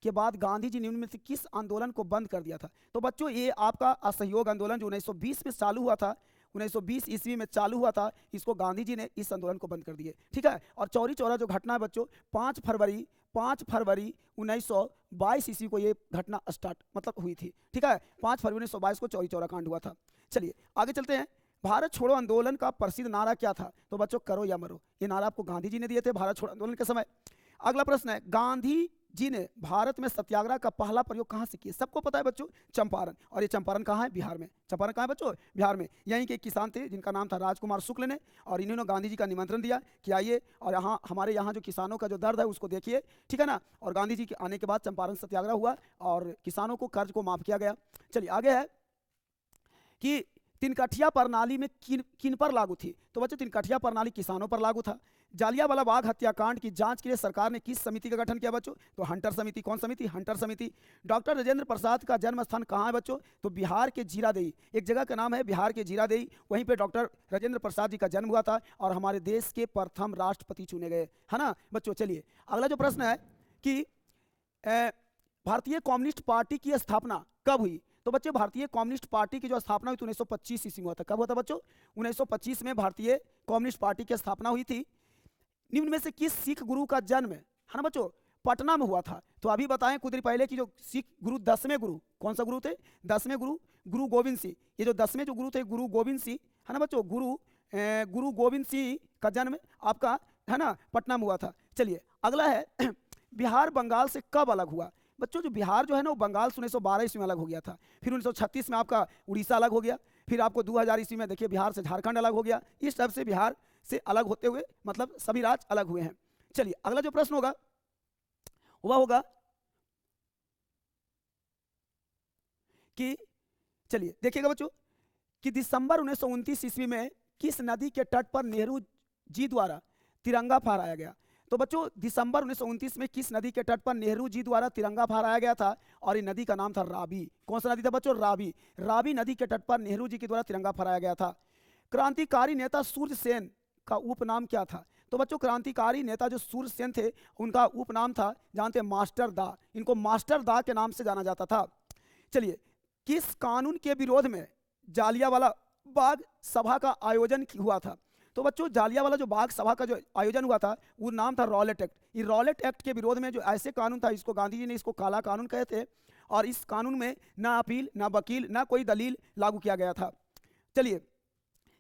A: के बाद गांधी जी निम्न में से किस आंदोलन को बंद कर दिया था? तो बच्चों ये आपका असहयोग आंदोलन जो 1920 में चालू हुआ था, 1920 ईस्वी में चालू हुआ था, इसको गांधी जी ने इस आंदोलन को बंद कर दिए। ठीक है। और चौरी चौरा जो घटना है बच्चों 5 फरवरी 1922 ईस्वी को ये घटना स्टार्ट मतलब हुई थी। ठीक है। 5 फरवरी 1922 को चौरी चौरा कांड हुआ था। चलिए आगे चलते हैं। भारत छोड़ो आंदोलन का प्रसिद्ध नारा क्या था? तो बच्चों करो या मरो, ये नारा आपको गांधी जी ने दिए थे भारत छोड़ो आंदोलन के समय। अगला प्रश्न है, गांधी जी ने भारत में सत्याग्रह का पहला प्रयोग कहां से किया? सबको पता है बच्चों चंपारण, और ये चंपारण कहाँ है? बिहार में। चंपारण कहाँ है बच्चों? बिहार में। यहीं के किसान थे जिनका नाम था राजकुमार शुक्ल ने, और इन्होंने गांधी जी का निमंत्रण दिया कि आइए और यहाँ हमारे यहाँ जो किसानों का जो दर्द है उसको देखिए। ठीक है ना। और गांधी जी के आने के बाद चंपारण सत्याग्रह हुआ और किसानों को कर्ज को माफ किया गया। चलिए आगे है कि तिनकठिया प्रणाली में किन पर लागू थी? तो बच्चों तिनकठिया प्रणाली किसानों पर लागू था। जालियांवाला बाग हत्याकांड की जांच के लिए सरकार ने किस समिति का गठन किया बच्चों? तो हंटर समिति। कौन समिति? हंटर समिति। डॉक्टर राजेंद्र प्रसाद का जन्म स्थान कहाँ है बच्चों? तो बिहार के जीरादेई, एक जगह का नाम है बिहार के जीरादेई, वहीं पे डॉक्टर राजेंद्र प्रसाद जी का जन्म हुआ था और हमारे देश के प्रथम राष्ट्रपति चुने गए, है ना बच्चों। चलिए अगला जो प्रश्न है कि भारतीय कम्युनिस्ट पार्टी की स्थापना कब हुई? तो बच्चों भारतीय कम्युनिस्ट पार्टी की जो स्थापना हुई 1925 ईस्वी में हुआ था। कब हुआ था बच्चों? 1925 में भारतीय कम्युनिस्ट पार्टी की स्थापना हुई थी। निम्न में से किस सिख गुरु का जन्म है ना बच्चों? पटना में हुआ था। तो अभी बताएं कुछ देर पहले कि जो सिख गुरु 10वें गुरु कौन सा गुरु थे? 10वें गुरु गुरु गोविंद सिंह। ये जो 10वें जो गुरु थे गुरु गोविंद सिंह, है ना बच्चों, गुरु गोविंद सिंह का जन्म आपका है ना पटना में हुआ था। चलिए अगला है बिहार बंगाल से कब अलग हुआ? बच्चों जो बिहार जो है ना वो बंगाल से 1912 ईस्वी में अलग हो गया था। फिर 1936 में आपका उड़ीसा अलग हो गया। फिर आपको 2000 ईस्वी में देखिए बिहार से झारखंड अलग हो गया। इस तरह से बिहार से अलग होते हुए मतलब सभी राज्य अलग हुए हैं। चलिए अगला जो प्रश्न होगा वह होगा कि चलिए देखिएगा बच्चों कि दिसंबर 1929 ईस्वी में किस नदी के तट पर नेहरू जी द्वारा तिरंगा फहराया गया? तो बच्चों दिसंबर 1929 में किस नदी के तट पर नेहरू जी द्वारा तिरंगा फहराया गया था? और ये नदी का नाम था रावी। कौन सा नदी था बच्चों? रावी। रावी नदी के तट पर नेहरू जी के द्वारा तिरंगा फहराया गया था। क्रांतिकारी नेता सूर्य सेन का उपनाम क्या था? तो बच्चों क्रांतिकारी नेता जो सूर्य सेन थे उनका उपनाम था, जानते हैं, मास्टर दा। इनको मास्टर दा के नाम से जाना जाता था। चलिए किस कानून के विरोध में जालियांवाला बाग सभा का आयोजन हुआ था? तो बच्चों जालियांवाला जो बाग सभा का जो आयोजन हुआ था वो नाम था रॉलेट एक्ट। ये रॉलेट एक्ट के विरोध में जो ऐसे कानून था इसको गांधी जी ने इसको काला कानून कहे थे, और इस कानून में ना अपील ना वकील ना कोई दलील लागू किया गया था। चलिए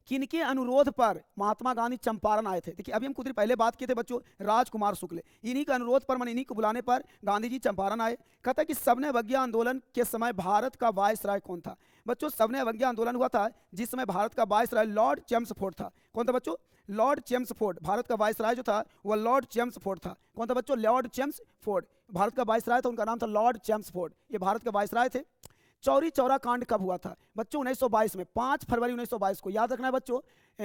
A: किनके अनुरोध पर महात्मा गांधी चंपारण आए थे? देखिए अभी हम कुछ देर पहले बात किए थे बच्चों, राजकुमार शुक्ल, इन्हीं के अनुरोध पर, मन इन्हीं को बुलाने पर गांधी जी चंपारण आए। कहता है कि सबने अवज्ञा आंदोलन के समय भारत का वायसराय कौन था? बच्चों सबने अवज्ञा आंदोलन हुआ था जिस समय भारत का वायसराय लॉर्ड चेम्सफोर्ड था। कौन था बच्चों? Lord Chelmsford. भारत का वायसराय जो था वह लॉर्ड चेम्सफोर्ड था। कौन था बच्चों? Lord Chelmsford. भारत का वायसराय था, उनका नाम था लॉर्ड चेम्सफोर्ड, ये भारत के वायसराय थे। चौरी चौरा कांड कब हुआ था? बच्चों 1922 में, 5 फरवरी 1922 को, याद रखना है बच्चों,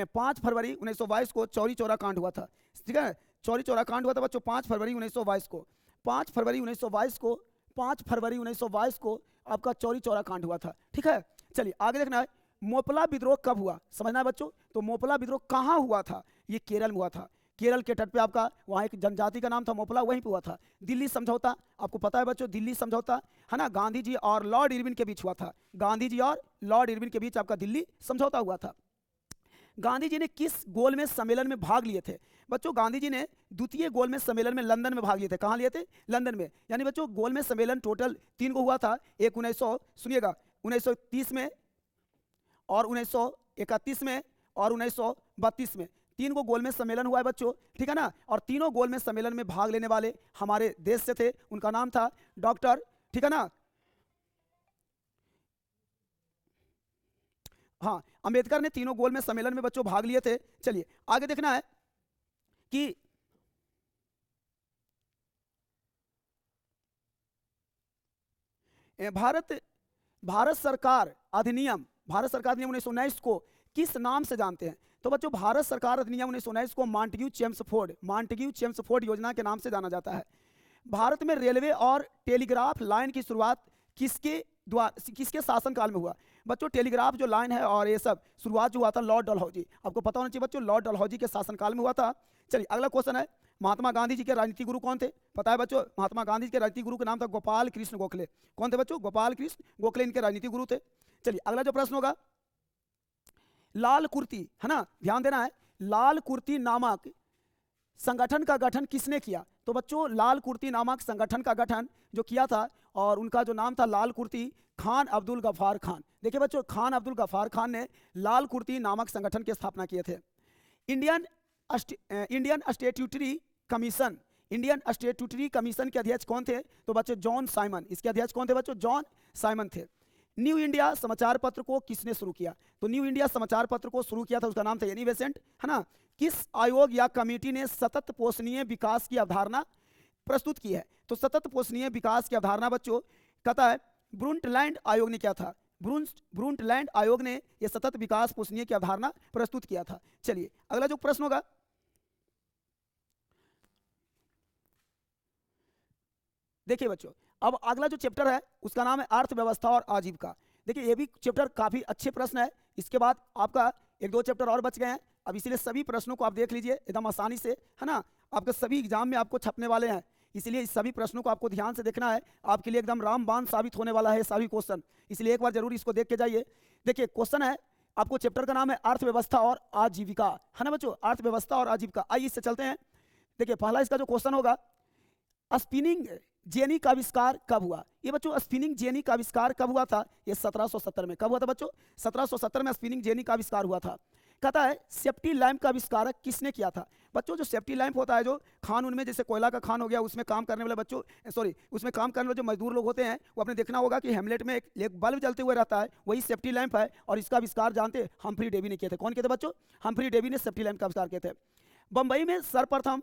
A: 5 फरवरी 1922 को चौरी चौरा कांड हुआ था। ठीक है, चौरी चौरा कांड हुआ था बच्चों 5 फरवरी 1922 को। 5 फरवरी 1922 को, 5 फरवरी 1922 को आपका चौरी चौरा कांड हुआ था। ठीक है, चलिए आगे देखना है, मोपला विद्रोह कब हुआ? समझना है बच्चों। तो मोपला विद्रोह कहाँ हुआ था? ये केरल में हुआ था। केरल के तट पे आपका वहाँ एक जनजाति का नाम था मोपला, वहीं पे हुआ था। दिल्ली समझौता आपको पता है बच्चों, दिल्ली समझौता है ना, गांधी जी और लॉर्ड इरविन के बीच हुआ था। गांधी जी और लॉर्ड इरविन के बीच आपका दिल्ली समझौता हुआ था। गांधी जी ने किस गोलमेज सम्मेलन में भाग लिए थे? बच्चों गांधी जी ने द्वितीय गोलमेज सम्मेलन में लंदन में भाग लिए थे। कहाँ लिए थे? लंदन में। यानी बच्चों गोलमेज सम्मेलन टोटल 3 को हुआ था। एक 1930 में और 1931 में और 1932 में, 3 को गोलमेज सम्मेलन हुआ है बच्चों। ठीक है ना, और तीनों गोलमेज सम्मेलन में भाग लेने वाले हमारे देश से थे। उनका नाम था डॉक्टर, ठीक है ना, हाँ, अंबेडकर ने तीनों गोलमेज सम्मेलन में बच्चों भाग लिए थे। चलिए आगे देखना है कि भारत सरकार अधिनियम 1919 को किस नाम से जानते हैं? तो बच्चों भारत सरकार अधिनियम 1919 को मांटेग्यू चेम्सफोर्ड योजना के नाम से जाना जाता है। भारत में रेलवे और टेलीग्राफ लाइन की शुरुआत किसके शासनकाल में हुआ? बच्चों टेलीग्राफ जो लाइन है और ये सब शुरुआत जो हुआ था लॉर्ड डलहौजी, आपको पता होना चाहिए बच्चों, लॉर्ड डलहौजी के शासनकाल में हुआ था। चलिए अगला क्वेश्चन है, महात्मा गांधी जी के राजनीतिक गुरु कौन थे? पता है बच्चों, महात्मा गांधी जी के राजनीतिक गुरु का नाम था गोपाल कृष्ण गोखले। कौन थे बच्चों? गोपाल कृष्ण गोखले इनके राजनीतिक गुरु थे। चलिए अगला जो प्रश्न होगा, लाल कुर्ती, है ना, ध्यान देना है, लाल कुर्ती नामक संगठन का गठन किसने किया? तो बच्चों लाल कुर्ती नामक संगठन का गठन जो किया था, और उनका जो नाम था लाल कुर्ती, खान अब्दुल गफ्फार खान। देखिए बच्चों, खान अब्दुल गफ्फार खान ने लाल कुर्ती नामक संगठन की स्थापना किए थे। Indian statutory commission, Indian statutory commission के अध्यक्ष कौन थे? तो बच्चों जॉन साइमन, इसके अध्यक्ष कौन थे बच्चों? जॉन साइमन थे। न्यू इंडिया समाचार पत्र को किसने शुरू किया? तो न्यू इंडिया समाचार पत्र को शुरू किया था, उसका नाम था एनी बेसेंट, है ना। किस आयोग या कमेटी ने सतत पोषणीय विकास की अवधारणा प्रस्तुत की है? तो सतत पोषणीय विकास की अवधारणा बच्चों कहता है ब्रुंटलैंड आयोग ने क्या था? ब्रुंटलैंड आयोग ने यह सतत विकास पोषणीय की अवधारणा प्रस्तुत किया था। चलिए अगला जो प्रश्न होगा, देखिए बच्चों, अब अगला जो चैप्टर है उसका नाम है अर्थव्यवस्था और आजीविका। देखिए ये भी चैप्टर काफी अच्छे प्रश्न है। इसके बाद आपका 1-2 चैप्टर और बच गए हैं, अब इसीलिए सभी प्रश्नों को आप देख लीजिए एकदम आसानी से, है ना। आपके सभी एग्जाम में आपको छपने वाले हैं, इसलिए इस सभी प्रश्नों को आपको ध्यान से देखना है। आपके लिए एकदम रामबाण साबित होने वाला है सभी क्वेश्चन, इसलिए एक बार जरूर इसको देख के जाइए। देखिए क्वेश्चन है, आपको चैप्टर का नाम है अर्थव्यवस्था और आजीविका, है ना बच्चों, अर्थव्यवस्था और आजीविका। आइए इससे चलते हैं। देखिए पहला इसका जो क्वेश्चन होगा, स्पिनिंग जेनी का आविष्कार कब हुआ? ये बच्चों स्पिनिंग जेनी का आविष्कार कब हुआ था? ये 1770 में। कब हुआ था बच्चों? 1770 में स्पिनिंग जेनी का आविष्कार हुआ था। कहता है सेफ्टी लैंप का आविष्कार किसने किया था? बच्चों जो सेफ्टी लैंप होता है, जो खान उनमें, जैसे कोयला का खान हो गया, उसमें काम करने वाले बच्चों, सॉरी, उसमें काम करने वाले जो मजदूर लोग होते हैं, वो आपने देखना होगा कि हेमलेट में एक बल्ब जलते हुए रहता है, वही सेफ्टी लैंप है। और इसका आविष्कार जानते हम्फ्री डेवी ने किए थे। कौन किए थे बच्चों? हम्फ्री डेवी ने सेफ्टी लैंप का आविष्कार किए थे। बंबई में सर्वप्रथम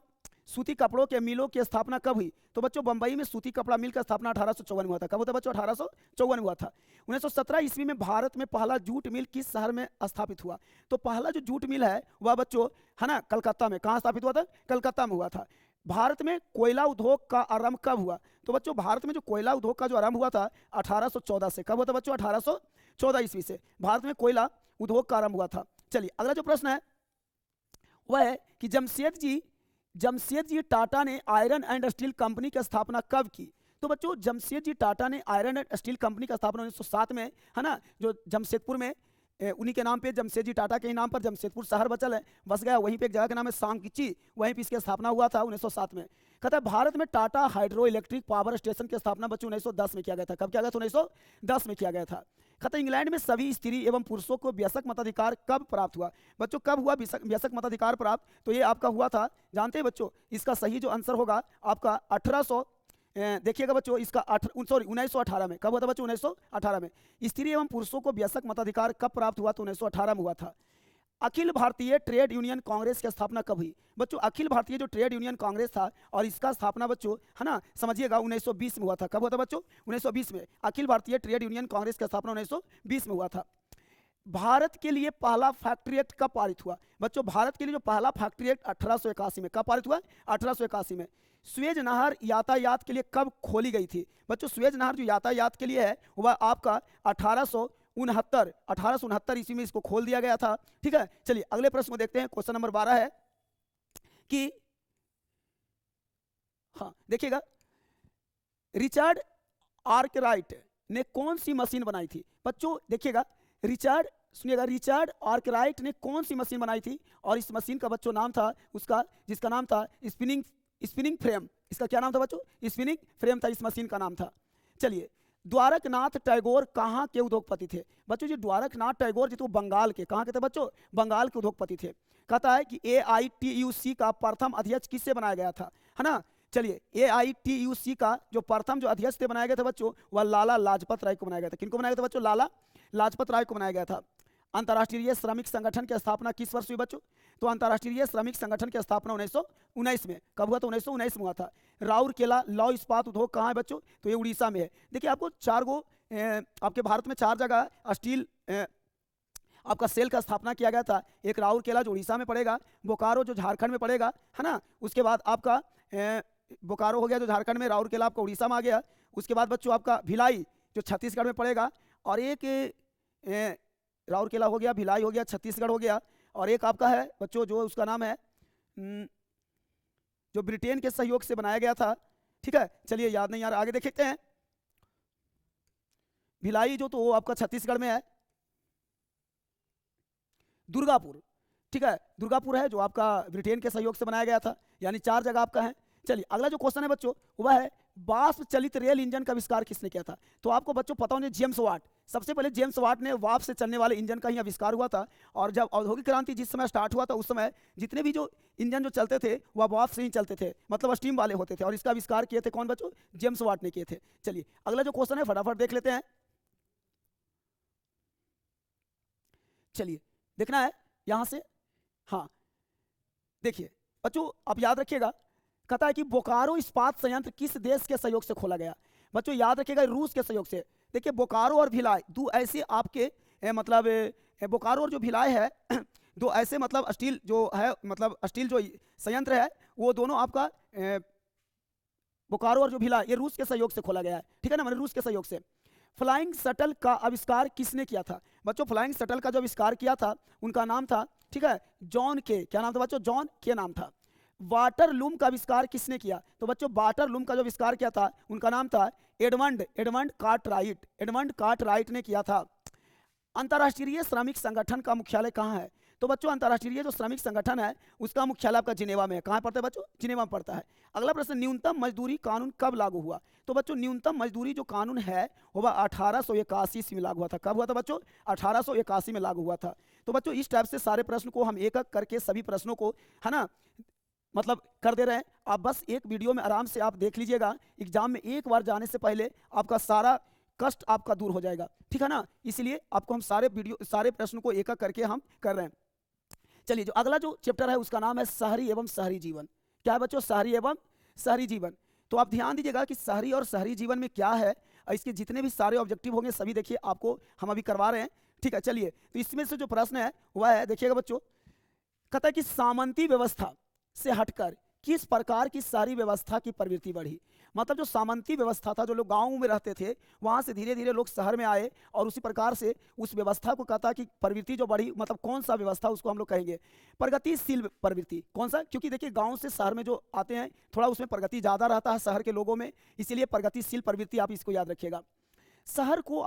A: सूती कपड़ों के मिलों की स्थापना कब हुई? तो बच्चों बंबई में सूती कपड़ा मिल का स्थापना 1854 में हुआ था। कब होता बच्चों? 1854 में हुआ था। 1917 ईस्वी में भारत में पहला जूट मिल किस शहर में स्थापित हुआ? तो पहला जो जूट मिल है वह बच्चों, है ना, कलकत्ता में। कहाँ स्थापित हुआ था? कलकत्ता में हुआ था। भारत में कोयला उद्योग का आरंभ कब हुआ? तो बच्चों भारत में जो कोयला उद्योग का जो आरंभ हुआ था 1814 से। कब होता बच्चों? 1814 ईस्वी से भारत में कोयला उद्योग का आरंभ हुआ था। चलिए अगला जो प्रश्न है वह है कि जमशेदजी टाटा ने आयरन एंड स्टील कंपनी की स्थापना कब की? तो बच्चों जमशेदजी टाटा ने आयरन एंड स्टील कंपनी का स्थापना 1907 में, है ना, जो जमशेदपुर में, उन्हीं के नाम पे, जमशेदजी टाटा के ही नाम पर जमशेदपुर शहर बस गया, वहीं पे एक जगह का नाम है सांगची, वहीं पे इसकी स्थापना हुआ था 1907 में। कहता है भारत में Tata hydro electric power station की स्थापना बच्चों 1910 में किया गया था। कब किया गया था? 1910 में किया गया था। कहता इंग्लैंड में सभी स्त्री एवं पुरुषों को वयस्क मताधिकार कब प्राप्त हुआ? बच्चों कब हुआ वयस्क मताधिकार प्राप्त? तो ये आपका हुआ था, जानते हैं बच्चों, इसका सही जो आंसर होगा आपका 1800, देखिएगा बच्चों, इसका 1918 में। कब हुआ था बच्चों? 1918 में। स्त्री एवं पुरुषों को वयस्क मताधिकार कब प्राप्त हुआ? तो 1918 में हुआ था। अखिल भारतीय ट्रेड यूनियन कांग्रेस की स्थापना कब हुई? बच्चों अखिल भारतीय जो ट्रेड यूनियन कांग्रेस था और इसका स्थापना बच्चों, है ना, समझिएगा 1920 में हुआ था। कब हुआ था बच्चों? 1920 में। अखिल भारतीय ट्रेड यूनियन कांग्रेस की स्थापना 1920 में हुआ था। भारत के लिए पहला फैक्ट्री एक्ट कब पारित हुआ? बच्चों भारत के लिए जो पहला फैक्ट्री एक्ट 1881 में। कब पारित हुआ? 1881 में। स्वेज नहर यातायात के लिए कब खोली गई थी? बच्चों स्वेज नहर जो यातायात के लिए है वह आपका 1869 ईस्वी में इसको खोल दिया गया था। ठीक है, चलिए अगले प्रश्न को देखते हैं। क्वेश्चन नंबर 12 है कि, हाँ देखिएगा, रिचर्ड आर्कराइट ने कौन सी मशीन बनाई थी? बच्चों देखिएगा, रिचर्ड आर्कराइट ने कौन सी मशीन बनाई थी? और इस मशीन का बच्चों नाम था उसका, जिसका नाम था स्पिनिंग फ्रेम। इसका क्या नाम था बच्चों? स्पिनिंग फ्रेम था इस मशीन का नाम था। चलिए, द्वारकनाथ टैगोर कहाँ के उद्योगपति थे? बच्चों जी द्वारकनाथ टैगोर जी तो बंगाल के, कहाँ के थे बच्चों? बंगाल के उद्योगपति थे। कहता है कि AITUC का प्रथम अध्यक्ष किससे बनाया गया था, है ना? चलिए, AITUC का जो प्रथम जो अध्यक्ष थे बनाया गया था बच्चों, वह लाला लाजपत राय को बनाया गया था। किनको बनाया गया था बच्चों? लाला लाजपत राय को बनाया गया था। अंतर्राष्ट्रीय श्रमिक संगठन की स्थापना किस वर्ष हुई बच्चों? तो अंतर्राष्ट्रीय श्रमिक संगठन की स्थापना 1919 में। कब हुआ? तो 1919 में हुआ था। राउरकेला लौह इस्पात उद्योग कहाँ है बच्चों? तो ये उड़ीसा में है। देखिए आपको 4 गो आपके भारत में 4 जगह स्टील आपका सेल का स्थापना किया गया था। एक राउरकेला जो उड़ीसा में पड़ेगा, बोकारो जो झारखंड में पड़ेगा, है ना, उसके बाद आपका बोकारो हो गया जो झारखंड में, राउरकेला आपका उड़ीसा में आ गया। उसके बाद बच्चों आपका भिलाई जो छत्तीसगढ़ में पड़ेगा, और एक राउरकेला हो गया, भिलाई हो गया, छत्तीसगढ़ हो गया, और एक आपका है बच्चों जो उसका नाम है जो ब्रिटेन के सहयोग से बनाया गया था। ठीक है, चलिए याद नहीं यार, आगे देखते हैं। भिलाई जो तो वो आपका छत्तीसगढ़ में है। दुर्गापुर, ठीक है, दुर्गापुर है जो आपका ब्रिटेन के सहयोग से बनाया गया था। यानी 4 जगह आपका है। चलिए अगला जो क्वेश्चन है बच्चों वह है, वाष्प चलित रेल इंजन का आविष्कार किसने किया था? तो आपको बच्चों पता होने, जेम्स वाट। सबसे पहले जेम्स वाट ने वाष्प से चलने वाले इंजन का ही आविष्कार हुआ था। और जब औद्योगिक क्रांति जिस समय स्टार्ट हुआ था उस समय जितने भी जो इंजन जो चलते थे वह वाष्प से ही चलते थे, मतलब स्टीम वाले होते थे। और इसका आविष्कार किए थे कौन बच्चों? जेम्स वाट ने किए थे। चलिए अगला जो क्वेश्चन है फटाफट देख लेते हैं। चलिए देखना है यहां से, हाँ देखिए बच्चों आप याद रखिएगा, कहता है कि बोकारो इस्पात संयंत्र किस देश के सहयोग से खोला गया? बच्चों याद रखिएगा, रूस के सहयोग से। देखिए बोकारो और भिलाई दो ऐसे आपके मतलब बोकारो और जो भिलाई है दो ऐसे मतलब स्टील जो है, मतलब स्टील जो संयंत्र है वो दोनों आपका बोकारो और जो भिलाई ये रूस के सहयोग से खोला गया है। ठीक है ना, मतलब रूस के सहयोग से। फ्लाइंग शटल का आविष्कार किसने किया था? बच्चों फ्लाइंग शटल का जो आविष्कार किया था उनका नाम था, ठीक है, जॉन के, क्या नाम था बच्चों? जॉन के नाम था। वाटर लूम का आविष्कार किसने किया? तो बच्चों वाटर लूम का जो आविष्कार किया था उनका नाम था एडमंड कार्टराइट ने किया था। अंतर्राष्ट्रीय श्रमिक संगठन का मुख्यालय कहाँ है? तो बच्चों अंतर्राष्ट्रीय जो श्रमिक संगठन है उसका मुख्यालय आपका जिनेवा में है। कहाँ पड़ता है बच्चों? जिनेवा में पड़ता है। अगला प्रश्न, न्यूनतम मजदूरी कानून कब लागू हुआ? तो बच्चों न्यूनतम मजदूरी जो कानून है वह 1881 में लागू हुआ था। कब हुआ था बच्चों? 1881 में लागू हुआ था। तो बच्चों इस टाइप से सारे प्रश्न को हम एक एक करके सभी प्रश्नों को, है ना, मतलब कर दे रहे हैं। आप बस एक वीडियो में आराम से आप देख लीजिएगा, एग्जाम में एक बार जाने से पहले आपका सारा कष्ट आपका दूर हो जाएगा। ठीक है ना, इसलिए आपको हम सारे प्रश्न को एक एक करके हम कर रहे हैं। चलिए जो अगला जो चैप्टर है उसका नाम है शहरी एवं शहरी जीवन। क्या है बच्चों? शहरी एवं शहरी जीवन। तो आप ध्यान दीजिएगा कि शहरी और शहरी जीवन में क्या है, इसके जितने भी सारे ऑब्जेक्टिव होंगे सभी देखिए आपको हम अभी करवा रहे हैं। ठीक है, चलिए तो इसमें से जो प्रश्न है वह है, देखिएगा बच्चों, कहता है कि सामंती व्यवस्था से हटकर किस प्रकार की शहरी व्यवस्था की प्रवृत्ति बढ़ी? मतलब जो सामंती व्यवस्था था, जो लोग गाँव में रहते थे वहाँ से धीरे धीरे लोग शहर में आए और उसी प्रकार से उस व्यवस्था को कहता कि प्रवृत्ति जो बढ़ी, मतलब कौन सा व्यवस्था उसको हम लोग कहेंगे? प्रगतिशील प्रवृत्ति। कौन सा? क्योंकि देखिए गाँव से शहर में जो आते हैं थोड़ा उसमें प्रगति ज़्यादा रहता है शहर के लोगों में, इसीलिए प्रगतिशील प्रवृत्ति, आप इसको याद रखिएगा। शहर को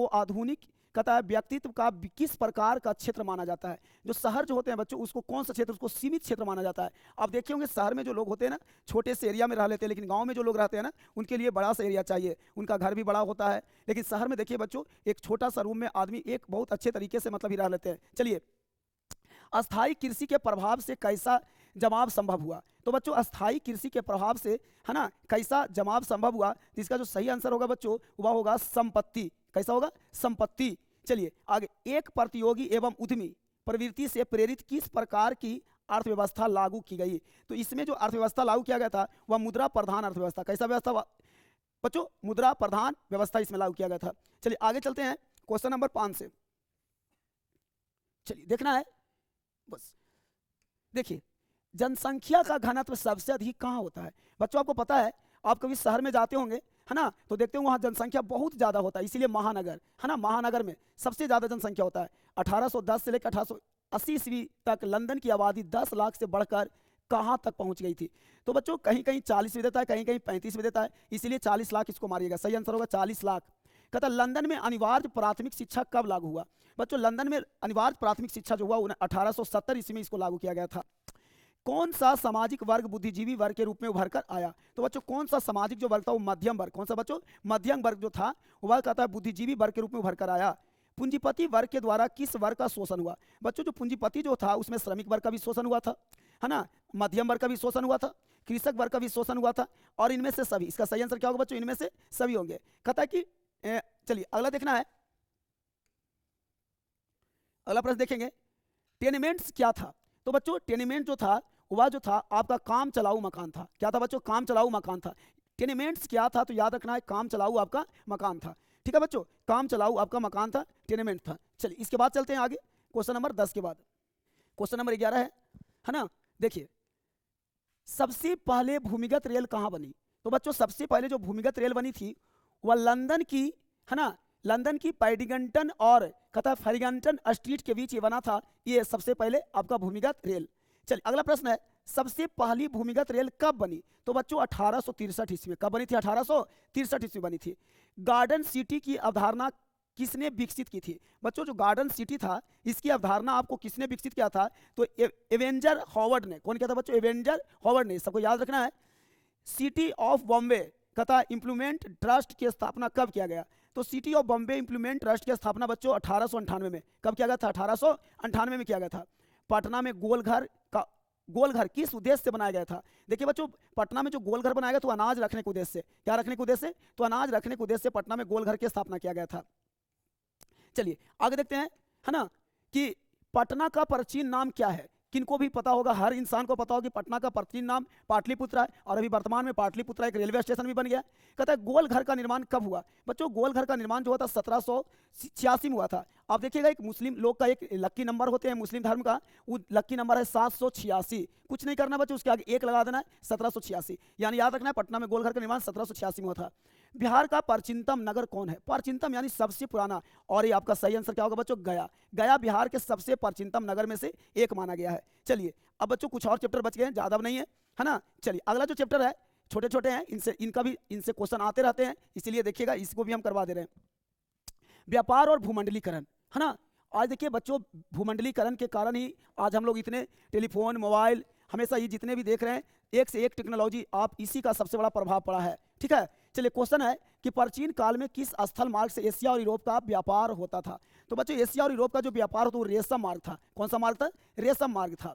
A: आधुनिक कहता है व्यक्तित्व का किस प्रकार का क्षेत्र माना जाता है। जो शहर जो होते हैं बच्चों, उसको कौन सा क्षेत्र, उसको सीमित क्षेत्र माना जाता है। आप देखे होंगे शहर में जो लोग होते हैं ना, छोटे से एरिया में रह लेते हैं, लेकिन गांव में जो लोग रहते हैं ना, उनके लिए बड़ा सा एरिया चाहिए, उनका घर भी बड़ा होता है। लेकिन शहर में देखिए बच्चों, एक छोटा सा रूम में आदमी एक बहुत अच्छे तरीके से मतलब ही रह लेते हैं। चलिए, अस्थाई कृषि के प्रभाव से कैसा जमाव संभव हुआ। तो बच्चों अस्थाई कृषि के प्रभाव से, है ना, कैसा जमाव संभव हुआ, तो इसका जो सही आंसर होगा बच्चों वह होगा संपत्ति। कैसा होगा? संपत्ति। चलिए आगे, एक प्रतियोगी एवं उद्यमी प्रवृत्ति से प्रेरित किस प्रकार की अर्थव्यवस्था लागू की गई। तो इसमें जो अर्थव्यवस्था लागू किया गया था वह मुद्रा प्रधान अर्थव्यवस्था। कैसा व्यवस्था बच्चों? मुद्रा प्रधान व्यवस्था इसमें लागू किया गया था। चलिए आगे चलते हैं क्वेश्चन नंबर 5 से। चलिए देखना है बस। देखिए, जनसंख्या का घनत्व सबसे अधिक कहाँ होता है। बच्चों आपको पता है, आप कभी शहर में जाते होंगे, है ना, तो देखते होंगे वहाँ जनसंख्या बहुत ज़्यादा होता है, इसीलिए महानगर, है ना, महानगर में सबसे ज़्यादा जनसंख्या होता है। 1810 से लेकर 1880 ईस्वी तक लंदन की आबादी 10 लाख से बढ़कर कहाँ तक पहुँच गई थी। तो बच्चों कहीं कहीं 40 भी देता है, कहीं कहीं 35 भी देता है, इसीलिए 40 लाख इसको मारिएगा। सही आंसर होगा 40 लाख। कहता लंदन में अनिवार्य प्राथमिक शिक्षा कब लागू हुआ। बच्चों लंदन में अनिवार्य प्राथमिक शिक्षा जो हुआ 1870 ईस्वी में इसको लागू किया गया था। कौन सा सामाजिक वर्ग बुद्धिजीवी वर्ग के रूप में उभर कर आया। तो बच्चों कौन सा सामाजिक जो वर्ग था वो मध्यम वर्ग। कौन सा बच्चों? मध्यम वर्ग जो था वह कहता है बुद्धिजीवी वर्ग के रूप में उभर कर आया। पूंजीपति वर्ग के द्वारा किस वर्ग का शोषण हुआ। बच्चों जो पूंजीपति जो था उसमें श्रमिक वर्ग का भी शोषण हुआ था, है ना, मध्यम वर्ग का भी शोषण हुआ था, कृषक वर्ग का भी शोषण हुआ था, और इनमें से सभी। इसका सही आंसर क्या होगा बच्चों? इनमें से सभी होंगे। कहता है कि चलिए अगला देखना है, अगला प्रश्न देखेंगे, टेनेमेंट्स क्या था। तो बच्चों टेनेमेंट जो था वह जो था आपका काम चलाऊ मकान था। क्या था बच्चों? काम चलाऊ मकान था। टेनेमेंट्स क्या था? तो याद रखना है काम चलाऊ आपका मकान था। ठीक है बच्चों, काम चलाऊ आपका मकान था, टेनेमेंट था। चलिए इसके बाद चलते हैं आगे, क्वेश्चन नंबर 10 के बाद क्वेश्चन नंबर 11 है ना। देखिए, सबसे पहले भूमिगत रेल कहाँ बनी। तो बच्चों सबसे पहले जो भूमिगत रेल बनी थी वह लंदन की, है ना, लंदन की पैडिंगटन और कहता फैरिंगटन स्ट्रीट के बीच ये बना था, ये सबसे पहले आपका भूमिगत रेल। चलिए अगला प्रश्न है, सबसे पहली भूमिगत रेल कब बनी। तो बच्चों 1863 ईस्वी में। कब बनी थी? 1863 ईस्वी बनी थी। गार्डन सिटी की अवधारणा किसने विकसित की थी। बच्चों जो गार्डन सिटी था इसकी अवधारणा आपको किसने विकसित किया था। तो एवेंजर हॉवर्ड ने। कौन किया था बच्चों? एवेंजर हॉवर्ड ने। सबको याद रखना है। सिटी ऑफ बॉम्बे कहता इम्प्लूमेंट ट्रस्ट की स्थापना कब किया गया। तो सिटी ऑफ बॉम्बे इम्प्लूमेंट ट्रस्ट की स्थापना बच्चों 1898 में। कब किया गया था? 1898 में किया गया था। पटना में गोलघर किस उद्देश्य से बनाया गया था। देखिए बच्चों, पटना में जो गोलघर बनाया गया तो अनाज रखने के उद्देश्य से। क्या रखने के उद्देश्य से? तो अनाज रखने के उद्देश्य से पटना में गोलघर की स्थापना किया गया था। चलिए आगे देखते हैं, है ना, कि पटना का प्राचीन नाम क्या है। किनको भी पता होगा, हर इंसान को पता होगा कि पटना का प्राचीन नाम पाटलिपुत्र है, और अभी वर्तमान में पाटलिपुत्र एक रेलवे स्टेशन भी बन गया। कहता है गोलघर का निर्माण कब हुआ। बच्चों गोलघर का निर्माण जो हुआ था 1786 में हुआ था। आप देखिएगा एक मुस्लिम लोग का एक लक्की नंबर होते हैं मुस्लिम धर्म का, वो लक्की नंबर है 786। कुछ नहीं करना बच्चों, उसके आगे एक लगा देना है, 1786। यानी याद रखना है पटना में गोलघर का निर्माण 1786 में हुआ था। बिहार का प्राचीनतम नगर कौन है। प्राचीनतम यानी सबसे पुराना, और ये आपका सही आंसर क्या होगा बच्चों? गया। गया बिहार के सबसे प्राचीनतम नगर में से एक माना गया है। चलिए अब बच्चों कुछ और चैप्टर बच गए हैं, ज्यादा नहीं है ना। चलिए अगला जो चैप्टर है, छोटे छोटे हैं, इनसे क्वेश्चन आते रहते हैं, इसीलिए देखिएगा इसको भी हम करवा दे रहे हैं। व्यापार और भूमंडलीकरण, है ना। आज देखिए बच्चों, भूमंडलीकरण के कारण ही आज हम लोग इतने टेलीफोन, मोबाइल, हमेशा ये जितने भी देख रहे हैं, एक से एक टेक्नोलॉजी, आप इसी का सबसे बड़ा प्रभाव पड़ा है। ठीक है, चलिए क्वेश्चन है कि प्राचीन काल में किस स्थल मार्ग से एशिया और यूरोप का व्यापार होता था। तो बच्चों एशिया और यूरोप का जो व्यापार होता है वो रेशम मार्ग था। कौन सा मार्ग था? रेशम मार्ग था।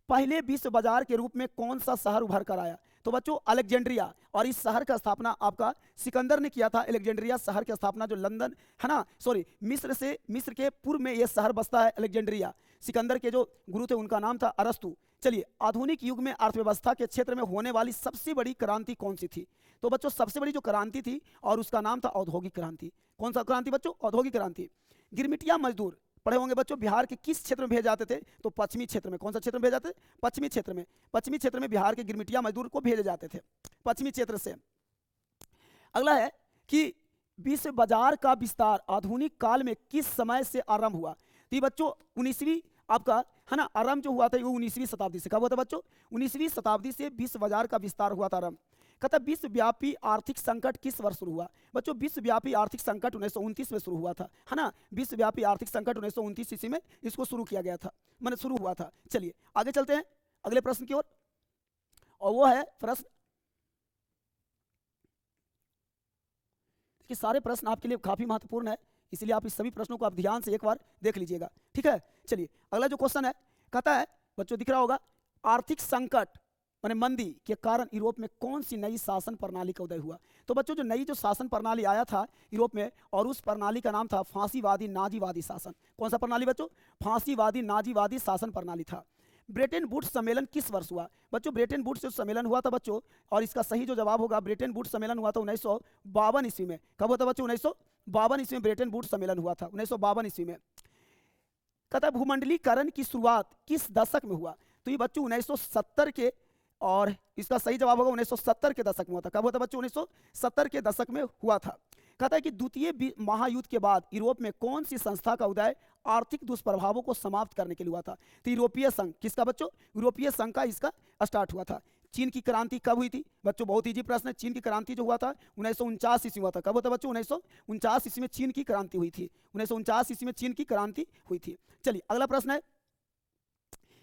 A: पहले विश्व बाजार के रूप में कौन सा शहर उभर कर आया। तो बच्चों अलेक्जेंड्रिया, और इस शहर का स्थापना आपका सिकंदर ने किया था। अलेक्जेंड्रिया शहर की स्थापना जो लंदन, है ना, सॉरी, मिस्र के पूर्व में यह शहर बसता है अलेक्जेंड्रिया। सिकंदर के जो गुरु थे उनका नाम था अरस्तु। चलिए आधुनिक युग में अर्थव्यवस्था के क्षेत्र में होने वाली सबसे बड़ी क्रांति कौन सी थी। तो बच्चों सबसे बड़ी जो क्रांति थी और उसका नाम था औद्योगिक क्रांति। कौन सा क्रांति बच्चों? औद्योगिक क्रांति। गिरमिटिया मजदूर पढ़े होंगे बच्चों, बिहार के किस क्षेत्र में भेजे जाते थे। तो पश्चिमी क्षेत्र में। कौन सा क्षेत्र में भेजे जाते थे? पश्चिमी क्षेत्र में। पश्चिमी क्षेत्र में बिहार के गिरमिटिया मजदूर को भेजे जाते थे पश्चिमी क्षेत्र से। अगला है कि विश्व बाजार का विस्तार आधुनिक काल में किस समय से आरंभ हुआ। तो बच्चों 19वीं आपका, है ना, आरंभ जो हुआ था वो 19वीं शताब्दी से। कब हुआ था बच्चों? 19वीं शताब्दी से विश्व बाजार का विस्तार हुआ था आरंभ। कहता विश्वव्यापी आर्थिक संकट किस वर्ष शुरू हुआ? बच्चों विश्वव्यापी आर्थिक संकट 1929 में शुरू हुआ था, है ना। विश्वव्यापी आर्थिक संकट 1929 ईस्वी में इसको शुरू किया गया था, मैंने शुरू हुआ था। चलिए आगे चलते हैं अगले प्रश्न की ओर, और वो है प्रश्न कि सारे प्रश्न आपके लिए काफी महत्वपूर्ण है, इसलिए आप इस सभी प्रश्नों को आप ध्यान से एक बार देख लीजिएगा, ठीक है। चलिए अगला जो क्वेश्चन है, कहता है बच्चों दिख रहा होगा, आर्थिक संकट माने मंदी के कारण यूरोप में कौन सी नई शासन प्रणाली का उदय हुआ? तो बच्चों जो नई जो शासन प्रणाली आया था यूरोप में, और उस प्रणाली का नाम था फांसीवादी नाजीवादी शासन। कौन सा प्रणाली बच्चों? फांसीवादी नाजीवादी शासन प्रणाली था। ब्रेटन वुड्स सम्मेलन किस वर्ष हुआ? बच्चों ब्रेटन वुड्स जो सम्मेलन हुआ था बच्चों, और इसका सही जो जवाब होगा, ब्रेटन वुड्स सम्मेलन हुआ था 1952 ईस्वी में। कब हुआ था बच्चों? 1952 ईस्वी में ब्रेटन वुड्स सम्मेलन हुआ था, 1952 ईस्वी में। कहता है भूमंडलीकरण की शुरुआत किस दशक में हुआ? तो ये बच्चों 1970 के, और इसका सही जवाब होगा 1970 के दशक में हुआ था। कब हुआ था बच्चों? 1970 के दशक में हुआ था। कहता है कि द्वितीय महायुद्ध के बाद यूरोप में कौन सी संस्था का उदय आर्थिक दुष्प्रभावों को समाप्त करने के लिए हुआ था? तो यूरोपीय संघ। किसका बच्चों? यूरोपीय संघ का इसका स्टार्ट हुआ था। चीन की क्रांति कब हुई थी? बच्चों बहुत इजी प्रश्न है। चीन की क्रांति जो हुआ था 1949 ईस्वी में हुआ था। कब हुआ था बच्चों? 1949 ईस्वी में चीन की क्रांति हुई थी, 1949 ईस्वी में चीन की क्रांति हुई थी। चलिए अगला प्रश्न है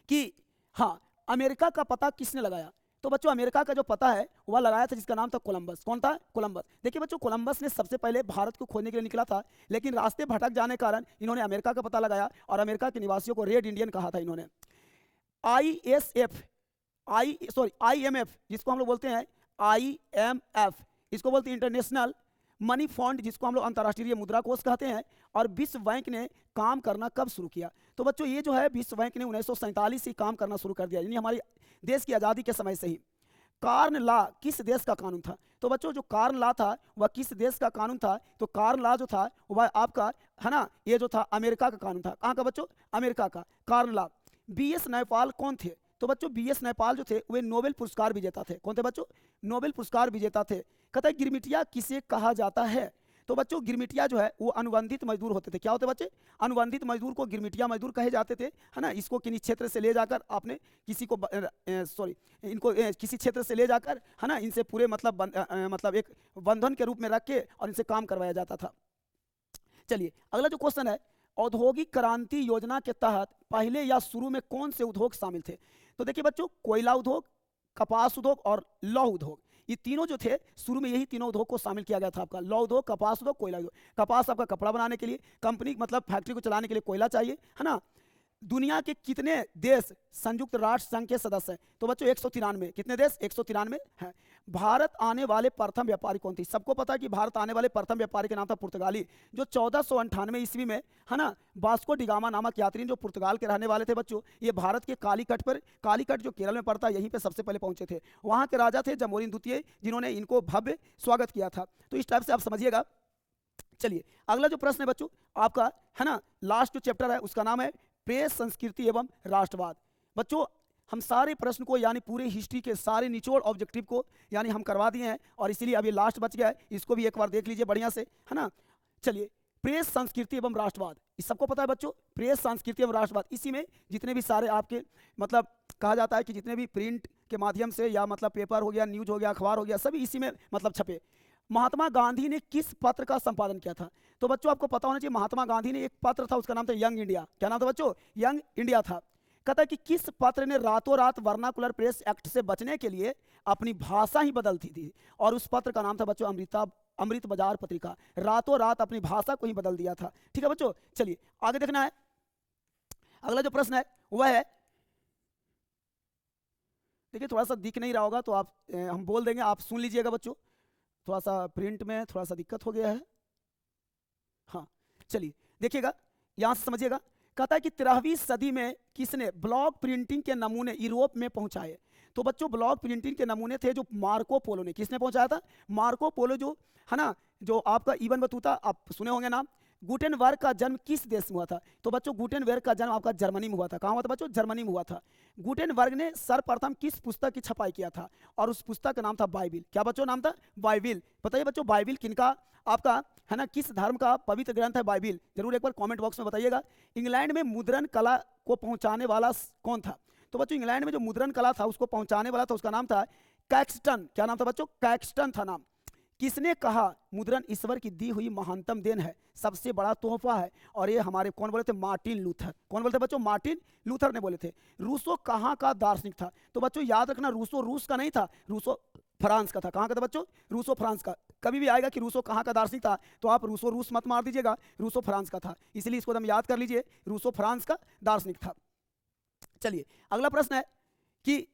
A: कि हाँ, अमेरिका का पता किसने लगाया? तो बच्चों अमेरिका का जो पता है वह लगाया था जिसका नाम था कोलंबस। कौन था? कोलंबस। देखिए बच्चों कोलंबस ने सबसे पहले भारत को खोजने के लिए निकला था, लेकिन रास्ते भटक जाने के कारण इन्होंने अमेरिका का पता लगाया, और अमेरिका के निवासियों को रेड इंडियन कहा था इन्होंने। IMF जिसको हम लोग बोलते हैं IMF, इसको बोलते हैं इंटरनेशनल मनी फंड, जिसको हम लोग अंतर्राष्ट्रीय मुद्रा कोष कहते हैं। और विश्व बैंक ने काम करना कब शुरू किया? तो बच्चों ये जो है विश्व बैंक ने 1947 से काम करना शुरू कर दिया, यानी हमारी देश की आज़ादी के समय से ही। कार्न लॉ किस देश का कानून था? तो बच्चों जो कार्न लॉ था वह किस देश का कानून था? तो कार्न लॉ जो था वह आपका, है ना, ये जो था अमेरिका का कानून था। कहाँ का बच्चों? अमेरिका का कार्न लॉ। BS नयपाल कौन थे? तो बच्चों BS नयपाल जो थे वे नोबेल पुरस्कार विजेता थे। कौन थे बच्चों? नोबेल पुरस्कार विजेता थे। कहता है गिरमिटिया किसे कहा जाता है? तो बच्चों गिरमिटिया जो है वो अनुबंधित मजदूर होते थे। क्या होते बच्चे? अनुबंधित मजदूर को गिरमिटिया मजदूर कहे जाते थे, है ना। इसको किसी क्षेत्र से ले जाकर आपने किसी को इनको किसी क्षेत्र से ले जाकर, है ना, इनसे पूरे मतलब एक बंधन के रूप में रख के और इनसे काम करवाया जाता था। चलिए अगला जो क्वेश्चन है, औद्योगिक क्रांति योजना के तहत पहले या शुरू में कौन से उद्योग शामिल थे? तो देखिए बच्चों कोयला उद्योग, कपास उद्योग और लौह उद्योग, ये तीनों जो थे शुरू में यही तीनों उद्योग को शामिल किया गया था आपका। लौह उद्योग, कपास उद्योग, कोयला उद्योग। कपास आपका कपड़ा बनाने के लिए, कंपनी मतलब फैक्ट्री को चलाने के लिए कोयला चाहिए, है ना। दुनिया के कितने देश संयुक्त राष्ट्र संघ के सदस्य हैं? तो बच्चों 193। कितने देश? 193 हैं। भारत आने वाले प्रथम व्यापारी कौन थे? सबको पता है कि भारत आने वाले प्रथम व्यापारी का नाम था पुर्तगाली, जो 1498 ईस्वी में, है ना, वास्को डी गामा नामक यात्री जो पुर्तगाल के रहने वाले थे बच्चों, ये भारत के कालीकट पर, कालीकट जो केरल में पड़ता है, यहीं पे सबसे पहले पहुंचे थे। वहां के राजा थे जमोरिन द्वितीय, जिन्होंने इनको भव्य स्वागत किया था। तो इस टाइप से आप समझिएगा। चलिए अगला जो प्रश्न है बच्चों आपका, है ना, लास्ट जो चैप्टर है उसका नाम है प्रेस, संस्कृति एवं राष्ट्रवाद। बच्चों हम सारे प्रश्न को, यानी पूरे हिस्ट्री के सारे निचोड़ ऑब्जेक्टिव को यानी हम करवा दिए हैं, और इसीलिए अभी लास्ट बच गया है, इसको भी एक बार देख लीजिए बढ़िया से, है ना। चलिए प्रेस, संस्कृति एवं राष्ट्रवाद, इस सबको पता है बच्चों, प्रेस, संस्कृति एवं राष्ट्रवाद। इसी में जितने भी सारे आपके मतलब कहा जाता है कि जितने भी प्रिंट के माध्यम से या मतलब पेपर हो गया, न्यूज हो गया, अखबार हो गया, सभी इसी में मतलब छपे। महात्मा गांधी ने किस पत्र का संपादन किया था? तो बच्चों आपको पता होना चाहिए, महात्मा गांधी ने एक पत्र था, उसका नाम था यंग इंडिया। क्या नाम था बच्चों? यंग इंडिया था। कहता है कि किस पत्र ने रातों रात वर्नाकुलर प्रेस एक्ट से बचने के लिए अपनी भाषा ही बदल दी थी, और उस पत्र का नाम था बच्चों अमृत बाजार पत्रिका। रातों रात अपनी भाषा को ही बदल दिया था। ठीक है बच्चों, चलिए आगे देखना है। अगला जो प्रश्न है वह है, देखिए थोड़ा सा दिख नहीं रहा होगा तो आप हम बोल देंगे, आप सुन लीजिएगा बच्चों, थोड़ा सा प्रिंट में थोड़ा सा दिक्कत हो गया है। हाँ चलिए देखिएगा, यहां से समझिएगा। कहता है कि 13वीं सदी में किसने ब्लॉक प्रिंटिंग के नमूने यूरोप में पहुंचाए? तो बच्चों ब्लॉक प्रिंटिंग के नमूने थे जो मार्को पोलो ने। किसने पहुंचाया था? मार्को पोलो, जो है ना, जो आपका इबन बतूता, आप सुने होंगे नाम। गुटेनबर्ग का जन्म किस देश में हुआ था? तो बच्चों गुटेनबर्ग का जन्म आपका जर्मनी में हुआ था। कहाँ हुआ था बच्चों? जर्मनी में हुआ था। गुटेनबर्ग ने सर्वप्रथम किस पुस्तक की छपाई किया था? और उस पुस्तक का नाम था बाइबिल। क्या बच्चों नाम था? बाइबिल। बताइए बच्चों बाइबिल किनका आपका, है ना, किस धर्म का पवित्र ग्रंथ है बाइबिल? जरूर एक बार कमेंट बॉक्स में बताइएगा। इंग्लैंड में मुद्रण कला को पहुंचाने वाला कौन था? तो बच्चों इंग्लैंड में जो मुद्रण कला था उसको पहुंचाने वाला था, उसका नाम था कैक्सटन, क्या नाम था बच्चों? कैक्सटन था नाम। किसने कहा मुद्रण ईश्वर की दी हुई महानतम देन है, सबसे बड़ा तोहफा है? और ये हमारे कौन बोले थे? Martin Luther. कौन बोलते बच्चों? मार्टिन लूथर ने बोले थे। रूसो कहाँ का दार्शनिक था? तो बच्चों याद रखना, रूसो रूस का नहीं था, रूसो फ्रांस का था। कहाँ का था बच्चों? रूसो फ्रांस का। कभी भी आएगा कि रूसो कहाँ का दार्शनिक था तो आप रूसो रूस मत मार दीजिएगा, रूसो फ्रांस का था, इसलिए इसको एकदम याद कर लीजिए, रूसो फ्रांस का दार्शनिक था। चलिए अगला प्रश्न है कि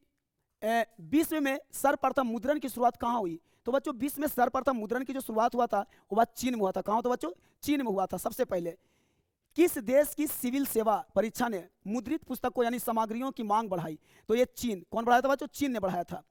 A: विश्व में सर्वप्रथम मुद्रण की शुरुआत कहाँ हुई? तो बच्चों विश्व में सर्वप्रथम मुद्रण की जो शुरुआत हुआ था वो बात चीन में हुआ था। कहाँ था बच्चों? चीन में हुआ था सबसे पहले। किस देश की सिविल सेवा परीक्षा ने मुद्रित पुस्तकों यानी सामग्रियों की मांग बढ़ाई? तो ये चीन। कौन बढ़ाया था बच्चों? चीन ने बढ़ाया था।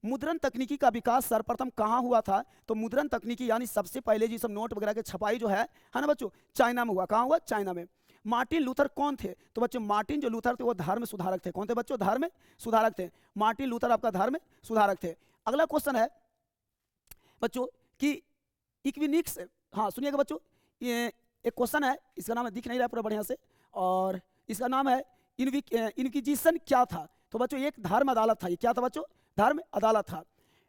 A: मुद्रण तकनीकी का विकास सर्वप्रथम कहाँ हुआ था? तो मुद्रण तकनीकी यानी सबसे पहले जी सब नोट वगैरह की छपाई जो है ना बच्चों, चाइना में हुआ। कहाँ हुआ? चाइना में। मार्टिन लूथर कौन थे? तो बच्चों मार्टिन जो लूथर थे वो धर्म सुधारक थे। कौन थे बच्चों? धर्म सुधारक थे। मार्टिन लूथर आपका धर्म सुधारक थे। अगला क्वेश्चन है बच्चों कि इक्विनिक्स, हाँ सुनिएगा बच्चों, ये एक क्वेश्चन है, इसका नाम दिख नहीं रहा पूरा बढ़िया से, और इसका नाम है इनक्विजिशन क्या था? तो बच्चों एक धर्म अदालत था। ये क्या था बच्चों? धर्म अदालत था।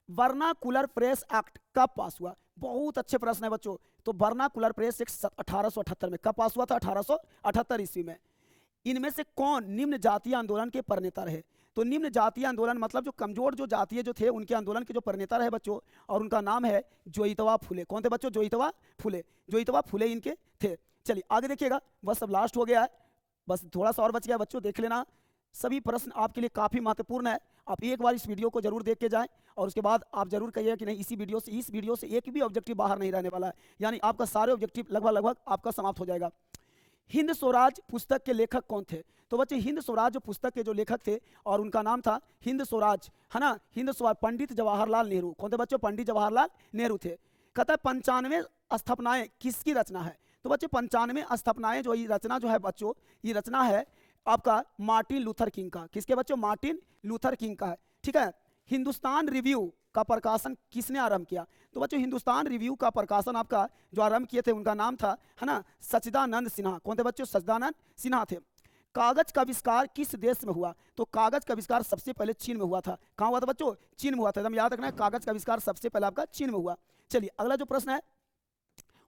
A: वर्नाकुलर प्रेस एक्ट कब पास हुआ? बहुत अच्छे प्रश्न है बच्चों। तो वर्नाकुलर प्रेस एक्ट 1878 में। कब पास हुआ था? 1878 ईस्वी में। इनमें से कौन निम्न जातीय आंदोलन के प्रणेता रहे? तो निम्न जातीय आंदोलन मतलब जो कमजोर जो जातीय जो थे उनके आंदोलन के जो प्रणेता रहे बच्चों, और उनका नाम है जोइतवा फुले। कौन थे बच्चों? जोइतवा फुले। जोइतवा फुले इनके थे। चलिए आगे देखिएगा, बस अब लास्ट हो गया है, बस थोड़ा सा और बच गया बच्चों, देख लेना। सभी प्रश्न आपके लिए काफ़ी महत्वपूर्ण है। आप एक बार इस वीडियो को जरूर देख के जाएं और उसके बाद आप जरूर कहिएगा कि नहीं इस वीडियो से एक भी ऑब्जेक्टिव बाहर नहीं रहने वाला है, यानी आपका सारे ऑब्जेक्टिव लगभग आपका समाप्त हो जाएगा। हिंद स्वराज पुस्तक के लेखक कौन थे? तो बच्चे हिंद स्वराज जो पुस्तक के जो लेखक थे और उनका नाम था हिंद स्वराज, है ना, हिंद स्वराज, पंडित जवाहरलाल नेहरू। कौन थे बच्चों? पंडित जवाहरलाल नेहरू थे। कहता है 95 स्थापनाएं किसकी रचना है? तो बच्चे 95 स्थापनाएं जो ये रचना जो है बच्चों, ये रचना है आपका मार्टिन लूथर किंग का। किसके बच्चों? मार्टिन लूथर किंग का है। ठीक है। हिंदुस्तान रिव्यू का प्रकाशन किसने आरंभ किया? तो बच्चों हिंदुस्तान रिव्यू का प्रकाशन आपका जो आरंभ किए थे उनका नाम था, है ना, सच्चिदानंद सिन्हा। कौन थे बच्चों? सच्चिदानंद सिन्हा थे। कागज का आविष्कार किस देश में हुआ? तो कागज का आविष्कार सबसे पहले चीन में हुआ था। कहाँ हुआ था बच्चों? चीन में हुआ था। एकदम याद रखना है, कागज का आविष्कार सबसे पहले आपका चीन में हुआ। चलिए अगला जो प्रश्न है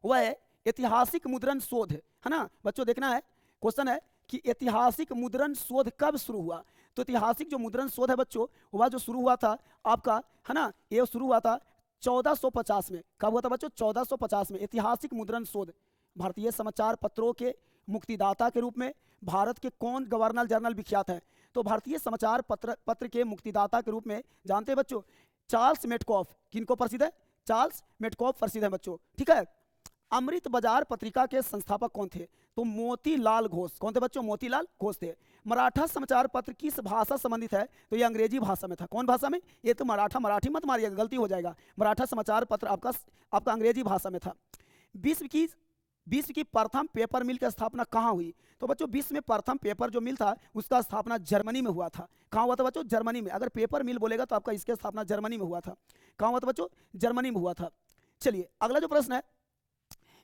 A: वह है ऐतिहासिक मुद्रण शोध, है ना बच्चों, देखना है। क्वेश्चन है कि ऐतिहासिक मुद्रण शोध कब शुरू हुआ? तो ऐतिहासिक जो मुद्रण शोध है बच्चों वह जो शुरू हुआ था आपका, है ना, ये शुरू हुआ था 1450 में। कब हुआ था बच्चों? 1450 में। ऐतिहासिक मुद्रण शोध। भारतीय समाचार पत्रों के मुक्तिदाता के रूप में भारत के कौन गवर्नर जनरल विख्यात है? तो भारतीय समाचार पत्र के मुक्तिदाता के रूप में जानते हैं बच्चों? Charles Metcalfe. किनको प्रसिद्ध है? चार्ल्स मेटकॉफ प्रसिद्ध है बच्चों। ठीक है। अमृत बाजार पत्रिका के संस्थापक कौन थे? तो मोतीलाल घोष। कौन थे बच्चों? मोतीलाल घोष थे। मराठा समाचार पत्र किस भाषा संबंधित है? तो ये अंग्रेजी भाषा में था। कौन भाषा में? ये तो मराठी मत मारिएगा, गलती हो जाएगा। मराठा समाचार पत्र आपका अंग्रेजी भाषा में था। विश्व की प्रथम पेपर मिल की स्थापना कहाँ हुई? तो बच्चों विश्व में प्रथम पेपर जो मिल था उसका स्थापना जर्मनी में हुआ था। कहाँ हुआ था बच्चों? जर्मनी में। अगर पेपर मिल बोलेगा तो आपका इसकी स्थापना जर्मनी में हुआ था। कहाँ हुआ था बच्चों? जर्मनी में हुआ था। चलिए अगला जो प्रश्न है,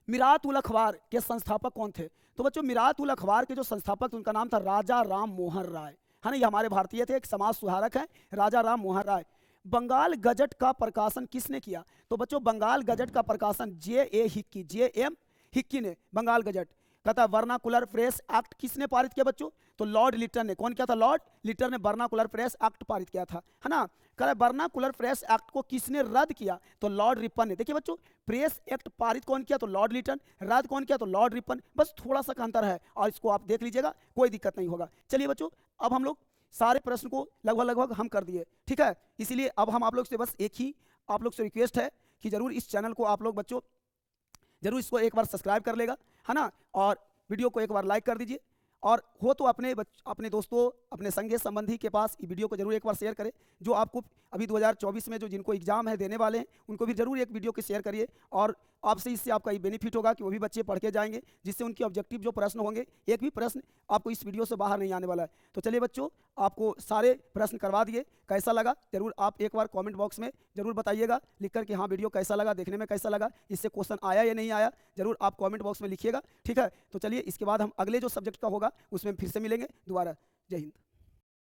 A: मिरात उल अखबार के संस्थापक कौन थे? तो बच्चों मिरात उल अखबार के जो संस्थापक थे उनका नाम था राजा राम मोहन राय, है ना, ये हमारे भारतीय थे, एक समाज सुधारक है राजा राम मोहन राय। बंगाल गजट का प्रकाशन किसने किया? तो बच्चों बंगाल गजट का प्रकाशन JM हिक्की ने बंगाल गजट। कहता है वर्नाकुलर प्रेस एक्ट किसने पारित किया बच्चों? तो लॉर्ड लिटन ने। कौन किया था? लॉर्ड लिटन ने वर्नाकुलर प्रेस एक्ट पारित किया था, है ना। कह रहा है वर्नाकुलर प्रेस एक्ट को किसने रद्द किया? तो लॉर्ड रिपन ने। देखिए बच्चों प्रेस एक्ट पारित कौन किया? तो लॉर्ड लिटन। रद्द कौन किया? तो लॉर्ड रिपन। बस थोड़ा सा का अंतर है और इसको आप देख लीजिएगा, कोई दिक्कत नहीं होगा। चलिए बच्चों अब हम लोग सारे प्रश्न को लगभग हम कर दिए, ठीक है। इसीलिए अब हम आप लोग से बस एक ही आप लोग से रिक्वेस्ट है कि जरूर इस चैनल को आप लोग बच्चों जरूर इसको एक बार सब्सक्राइब कर लेगा, है ना, और वीडियो को एक बार लाइक कर दीजिए, और हो तो अपने दोस्तों अपने संगी संबंधी के पास ये वीडियो को जरूर एक बार शेयर करें। जो आपको अभी 2024 में जो जिनको एग्जाम है देने वाले हैं उनको भी जरूर एक वीडियो को शेयर करिए, और आपसे इससे आपका ये बेनिफिट होगा कि वो भी बच्चे पढ़ के जाएंगे, जिससे उनके ऑब्जेक्टिव जो प्रश्न होंगे एक भी प्रश्न आपको इस वीडियो से बाहर नहीं आने वाला है। तो चलिए बच्चों आपको सारे प्रश्न करवा दिए, कैसा लगा जरूर आप एक बार कमेंट बॉक्स में जरूर बताइएगा लिख कर कि हाँ वीडियो कैसा लगा, देखने में कैसा लगा, इससे क्वेश्चन आया या नहीं आया, जरूर आप कमेंट बॉक्स में लिखिएगा, ठीक है। तो चलिए इसके बाद हम अगले जो सब्जेक्ट का होगा उसमें फिर से मिलेंगे दोबारा। जय हिंद।